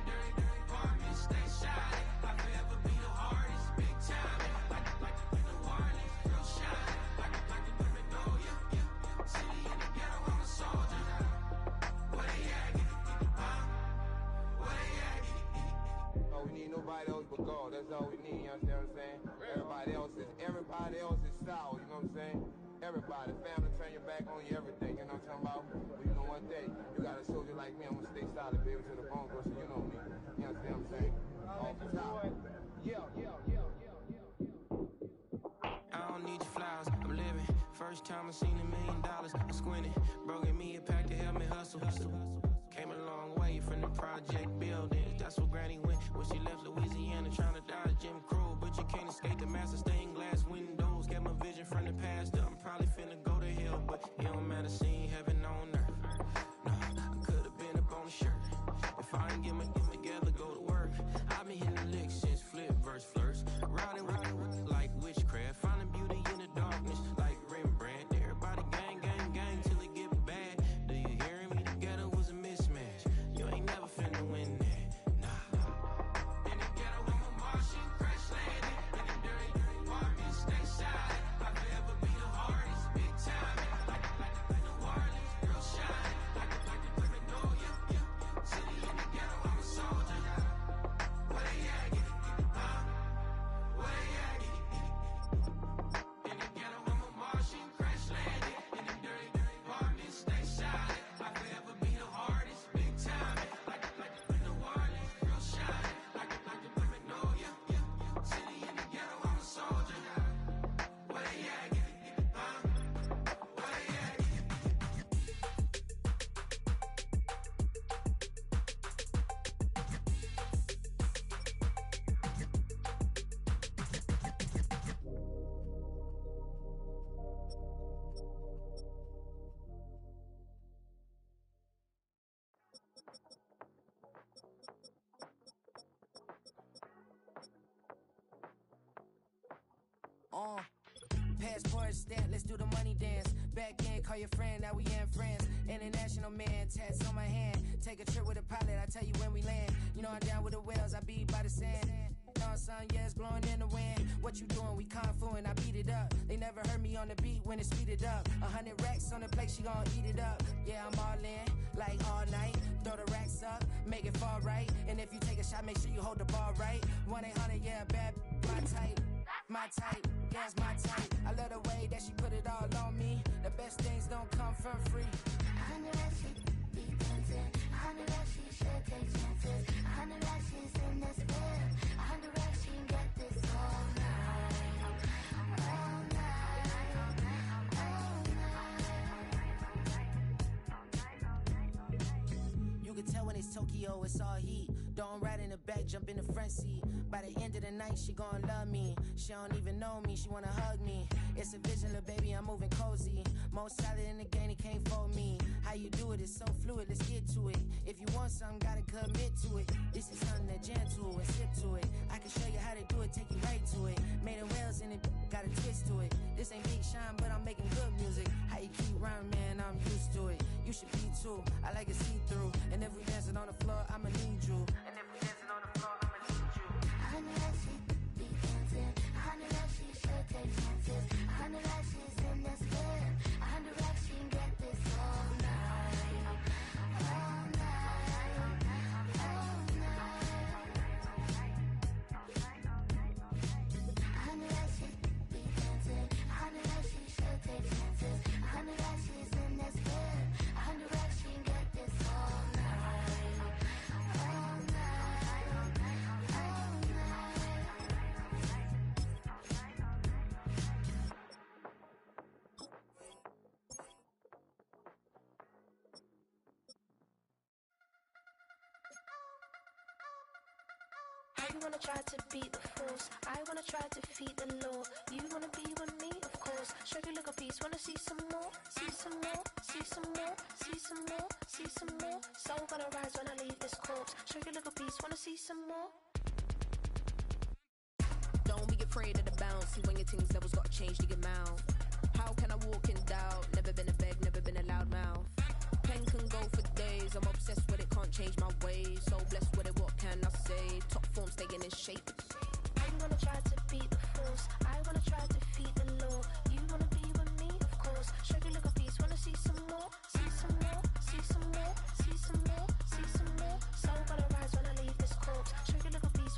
all we need, nobody else but God. That's all we need, you understand what I'm saying? Everybody else is sour, you know what I'm saying? Everybody, family, turn your back on you, everything, you know what I'm talking about? But you know one day, you got a soldier like me, I'm gonna stay solid, baby, to the bone, bro, so you know me. You understand what I'm saying? Off the top. Yeah. I don't need your flowers, I'm living. First time I seen $1 million, I squinted. Bro, give me a pack to help me hustle. Came a long way from the project buildings. That's where Granny went when she left Louisiana, trying to dodge Jim Crow. But you can't escape the master stained glass windows. Got my vision from the past. I'm probably finna go to hell, but it don't matter, seeing heaven on earth. No, I could've been up on the shirt. If I ain't get my together, go to work. I've been hitting the licks since flip verse first. Riding like witchcraft, finding beauty in the darkness like Rembrandt. Everybody gang till it get bad. Do you hear me? Together was a mismatch. You ain't never finna win that, nah. In the ghetto, I'm a Martian, crash landing. In the dirty apartment, stay silent. I'll forever be the hardest, big time. Like the Warriors, girl shine. Like the women know you. City in the ghetto, I'm a soldier. Where they at? Where they at? In the ghetto, I'm a Martian, crash landing. In the dirty apartment, stay silent. I'll forever be the hardest, big time. Like the Warriors, girl shine. Like the women know you. City in the ghetto, I'm a soldier. Where they at? Where they at? Passport stamp, let's do the money dance. Back in, call your friend, now we in friends. International man, tats on my hand. Take a trip with a pilot, I tell you when we land. You know I'm down with the whales, I be by the sand. Sun, yeah, it's blowing in the wind. What you doing? We kung fu and I beat it up. They never heard me on the beat when it's speeded up. 100 racks on the plate, she gon' eat it up. Yeah, I'm all in, like all night. Throw the racks up, make it fall right. And if you take a shot, make sure you hold the ball right. 1-800, yeah, bad, my type. My type, yeah, it's my type. I love the way that she put it all on me. The best things don't come for free. 100 racks, she be dancing. 100 racks, she should take chances. 100 racks, she's in this bed. 100 racks, she can get this all night. All night. All night. You can tell when it's Tokyo, it's all heat. Don't ride in the back, jump in the front seat. By the end of the night, she gon' love me. She don't even know me, she wanna hug me. It's a vision, little baby, I'm moving cozy. Most solid in the game, he can't fold me. How you do it, it's so fluid, let's get to it. If you want something, gotta commit to it. This is something that jam to and sip to it. I can show you how to do it, take you right to it. Made of whales in it, got a twist to it. This ain't Big Sean, but I'm making good music. How you keep rhyming, man, I'm used to it. You should be too, I like it see-through. And if we dancing on the floor, I'ma need you. And if we dancing on the floor, I'ma need you. 100 racks, she be dancing. 100 racks, she should take chances. 100 racks, she's in this bed. 100 racks, she can get this all night. All night. All night. 100 racks, she be dancing. 100 racks, she should take chances. 100 racks, she's in this bed. 100 racks, she can get this all night. All night. All night. I wanna try to beat the force. I wanna try to defeat the law. You wanna be with me, of course. Show you a little piece. Wanna see some more? See some more? See some more? See some more? See some more? Soul gonna rise when I leave this corpse. Show you a little piece. Wanna see some more? Don't be afraid of the bounce. See when your things levels gotta change to your mouth. How can I walk in doubt? Never been a beg, never been a loud mouth. Pen can go for days. I'm obsessed with it, can't change my ways. So blessed with it, what can I say? Top form staying in shape. I wanna try to beat the force. I wanna try to defeat the law. You wanna be with me, of course. Show you a little piece. Wanna see some more? See some more? See some more? See some more? See some more? Soul gonna rise when I leave this corpse. Show you a little piece.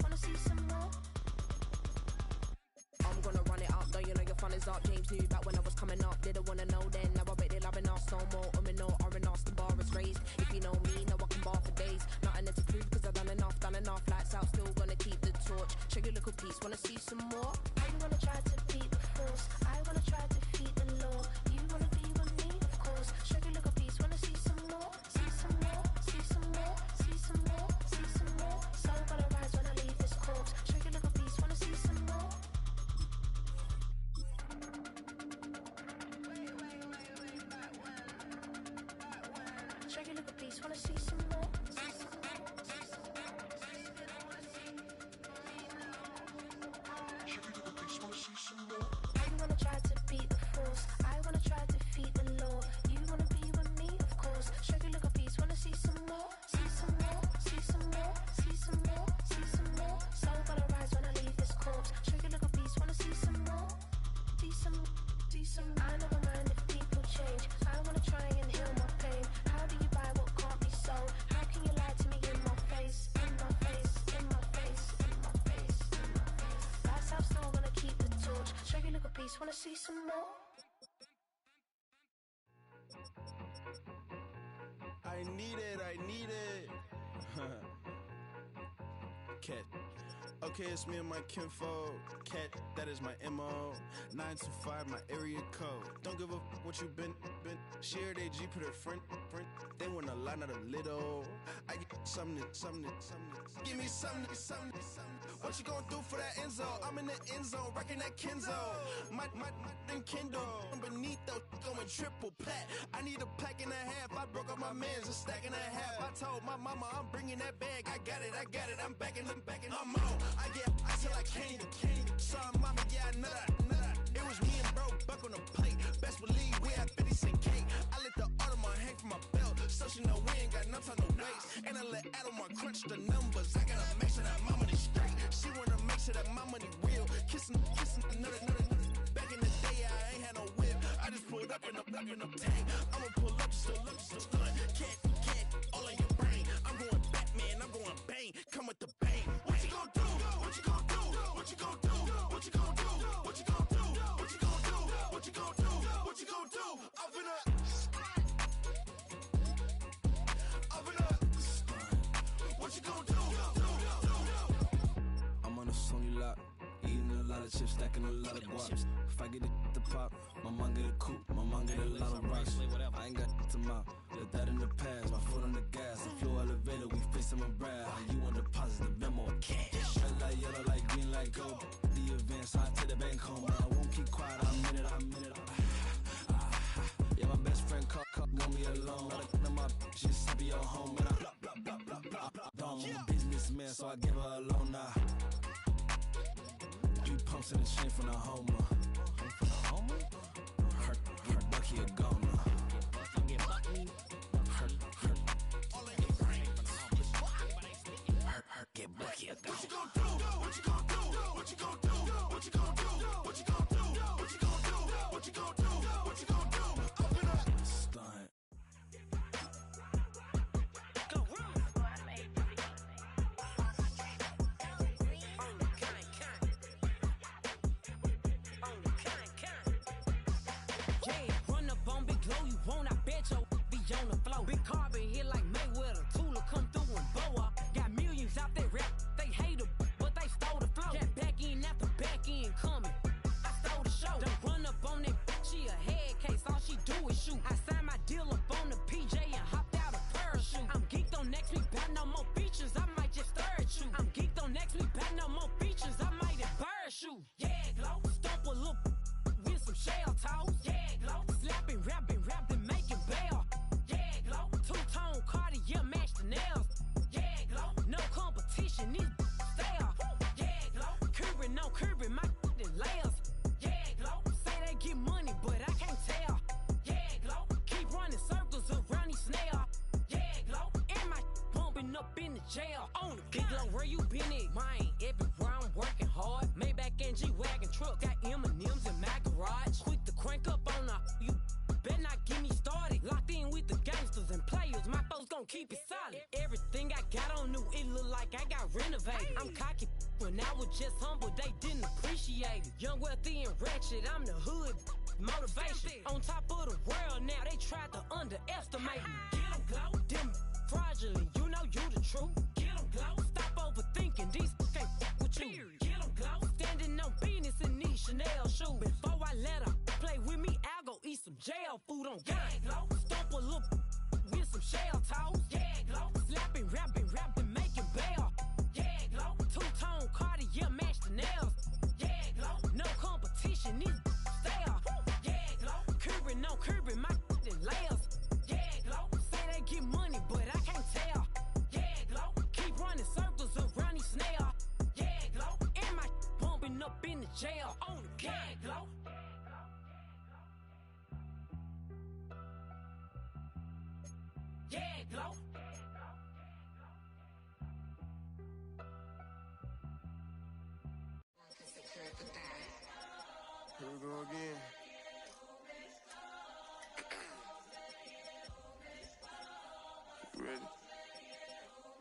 niggas knew back when I was coming up. Didn't wanna know then, now I bet they loving us no more. No, R&R's, the bar is raised. If you know me, now I can bar for days. Nothing there to prove, cause I've done enough. Lights out, still gonna keep the torch. Check your little piece, wanna see some more? I wanna try to beat the force. I wanna try to defeat the law. You wanna be with me, of course. Check your little piece, wanna see some more? See some more, see some more, see some more, see some more. So gonna rise when I leave this corpse. Check your little piece, wanna see some more? Check your little piece, wanna see some more? I wanna try to beat the force. I wanna try to defeat the law. You wanna be with me, of course. Check your little piece, wanna see some more? See some more, see some more, see some more, see some more. So gonna rise when I leave this corpse. Check your little piece, wanna see some more? See some, see some. I never mind if people change. I wanna try and heal my pain. How do you buy what can't be sold? How can you lie to me in my face? In my face, in my face, in my face, in my face. That's how still gonna keep the torch. Check your little piece, wanna see some more? I need it. Cat. Okay, it's me and my kinfolk. Cat, that is my MO. 925, my area code. Don't give a what you been. Shared AG, put her friend. They want a lot, not a little. I get something. Give me something. What you gonna do for that Enzo? I'm in the end zone, rocking that Kenzo. My thing Kindle. Beneath though, going triple plat. I need a pack and a half. I broke up my mans, a stack and a half. I told my mama I'm bringing that bag. I got it. I'm backing. I'm on. I till I can't. Sorry, mama, yeah, I know that. It was me and bro, buck on the plate. Best believe we had 50 cent cake. I let the Audemars hang from my belt, so she know we ain't got no time to waste. And I let Audemars crunch the numbers. I gotta make sure that my money straight. She wanna make sure that my money real. Kissing another. Back in the day, I ain't had no whip. I just pulled up in the tank. I'ma pull up just to stunt. Can't, all in your brain. I'm going Batman, I'm going bang. Come with the bang. What you gonna do? What you gonna do? What you gonna do? What you gonna do? What you gonna do? What you gonna do? What you gonna do? What you gonna do? Up in up. What you gonna do? I'm on a Sony lot, eating a lot of chips, stacking a lot of guap. If I get it the pop, my mom get a coupe, my mom get a lot of rocks. I ain't got to mouth, let that in the past. My foot on the gas, the floor elevator, we face my brad. You want deposit the Venmo or cash? Red light, yellow light, green light, go. The events, I take the bank home, but I won't keep quiet. I'm in it. Yeah, my best friend called, want me alone. I look at my bitches, I be your home, and I'm a businessman, so I give her a loan now. 3 pumps in the chain from the Homer. Her Bucky a goner. Get Bucky a goner. What you gonna do? What you gonna do? What you gonna do? What you gonna do? What you gonna do? What you gonna do? What you gonna do? What you gonna do? Open up. Stunt. On the floor, big carbon hit like Mayweather. Tula come through and blow up. Got millions out there rap. They hate her, but they stole the flow. Got back in after back in coming. I stole the show. Don't run up on that. She a head case. All she do is shoot. I signed my deal up on the PJ and hopped out a parachute. I'm geeked on next week. Back no more features. I might just stir at you. I'm geeked on next week. Back no more features. I might embarrass you. Yeah, glow. Stomp a little with some shell toes. Yeah, glow. Slapping, rapping, making bail. Two-tone Cartier match the nails. Yeah, glow. No competition, these stale. Yeah, glow. Curbing, my layers. Yeah, glow. Say they get money, but I can't tell. Yeah, glow. Keep running circles around these snails. Yeah, glow. And my bumping up in the jail. On the big glow, where you been at? Mine, everywhere I'm working hard. Maybach and G-Wagon truck. Got M&M's in my garage. Quick to crank up on you. Better not get me started. Locked in with the gangsters and players. My folks gon' keep it solid. Everything I got on new, it look like I got renovated. I'm cocky when I was just humble, they didn't appreciate it. Young, wealthy, and ratchet, I'm the hood. motivation. On top of the world now, they tried to underestimate me. Get 'em glow. Them fraudulent, you know you the truth. Get 'em glow. Stop overthinking, these can't with you. Get 'em glow. Standing on business in these Chanel shoes. Before I let her play with me, I'll go eat some jail food on gang. Stomp a little with some shell toes. Yeah, glow. Slapping, rapping, making bail. Yeah, glow. Two-tone Cartier match the nails. Yeah, glow. No competition, these stale. Yeah, glow. Curbing my layers. Yeah, glow. Say they get money, but I can't tell. Yeah, glow. Keep running circles around these snails. Yeah, glow. And my bumping up in the jail on the gang, glow. Yeah, glow. Here we go again. You ready?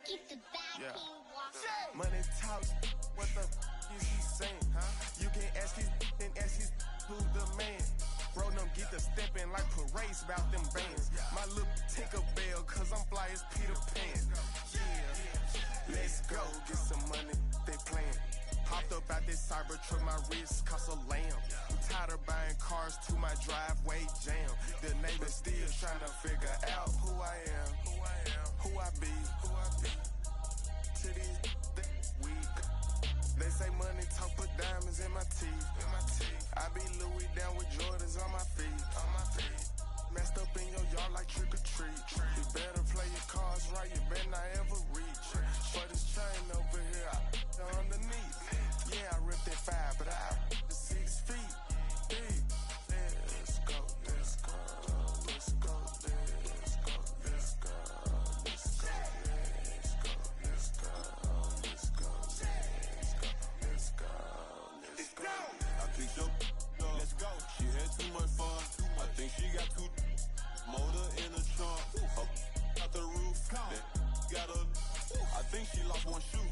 Keep the back Yeah. walking. Money talks, what the is he saying, huh? You can ask his and ask his who's the man. Bro, them get the steppin' like parades about them bands. My little Tinkerbell, cause I'm fly as Peter Pan. Yeah, let's go, get some money, they playin'. Hopped up out this Cybertruck, my wrist cost a lamb. I'm tired of buying cars to my driveway jam. The neighbors still trying to figure out who I am, who I be. To these weak. They say money talk, put diamonds in my teeth. I be Louis down with Jordans on my feet. Messed up in your yard like trick or treat. You better play your cards right, you better not ever reach. For this chain over here, I underneath. Yeah, I ripped that 5, but I the 6 feet deep. Let's go, let's go, let's go, let's go, let's go, let's go, let's go, let's go, let's go, let's go. I picked up, let's go. She had too much fun. I think she got too motor in the trunk. Up out the roof. Got a. I think she lost one shoe.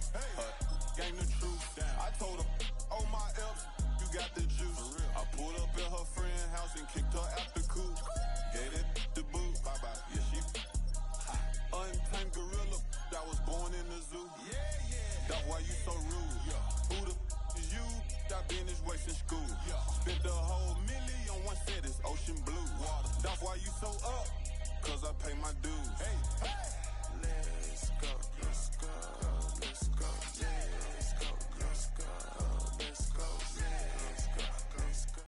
Gang the truth. I told her, oh my F's, you got the juice. I pulled up at her friend's house and kicked her out the coop. Gave that the boot. Bye bye. Yeah, she. Untamed gorilla that was born in the zoo. That's why you so rude. Who the is you? That been this way since school. Spent the whole million on one set, it's ocean blue. That's why you so up, cause I pay my dues.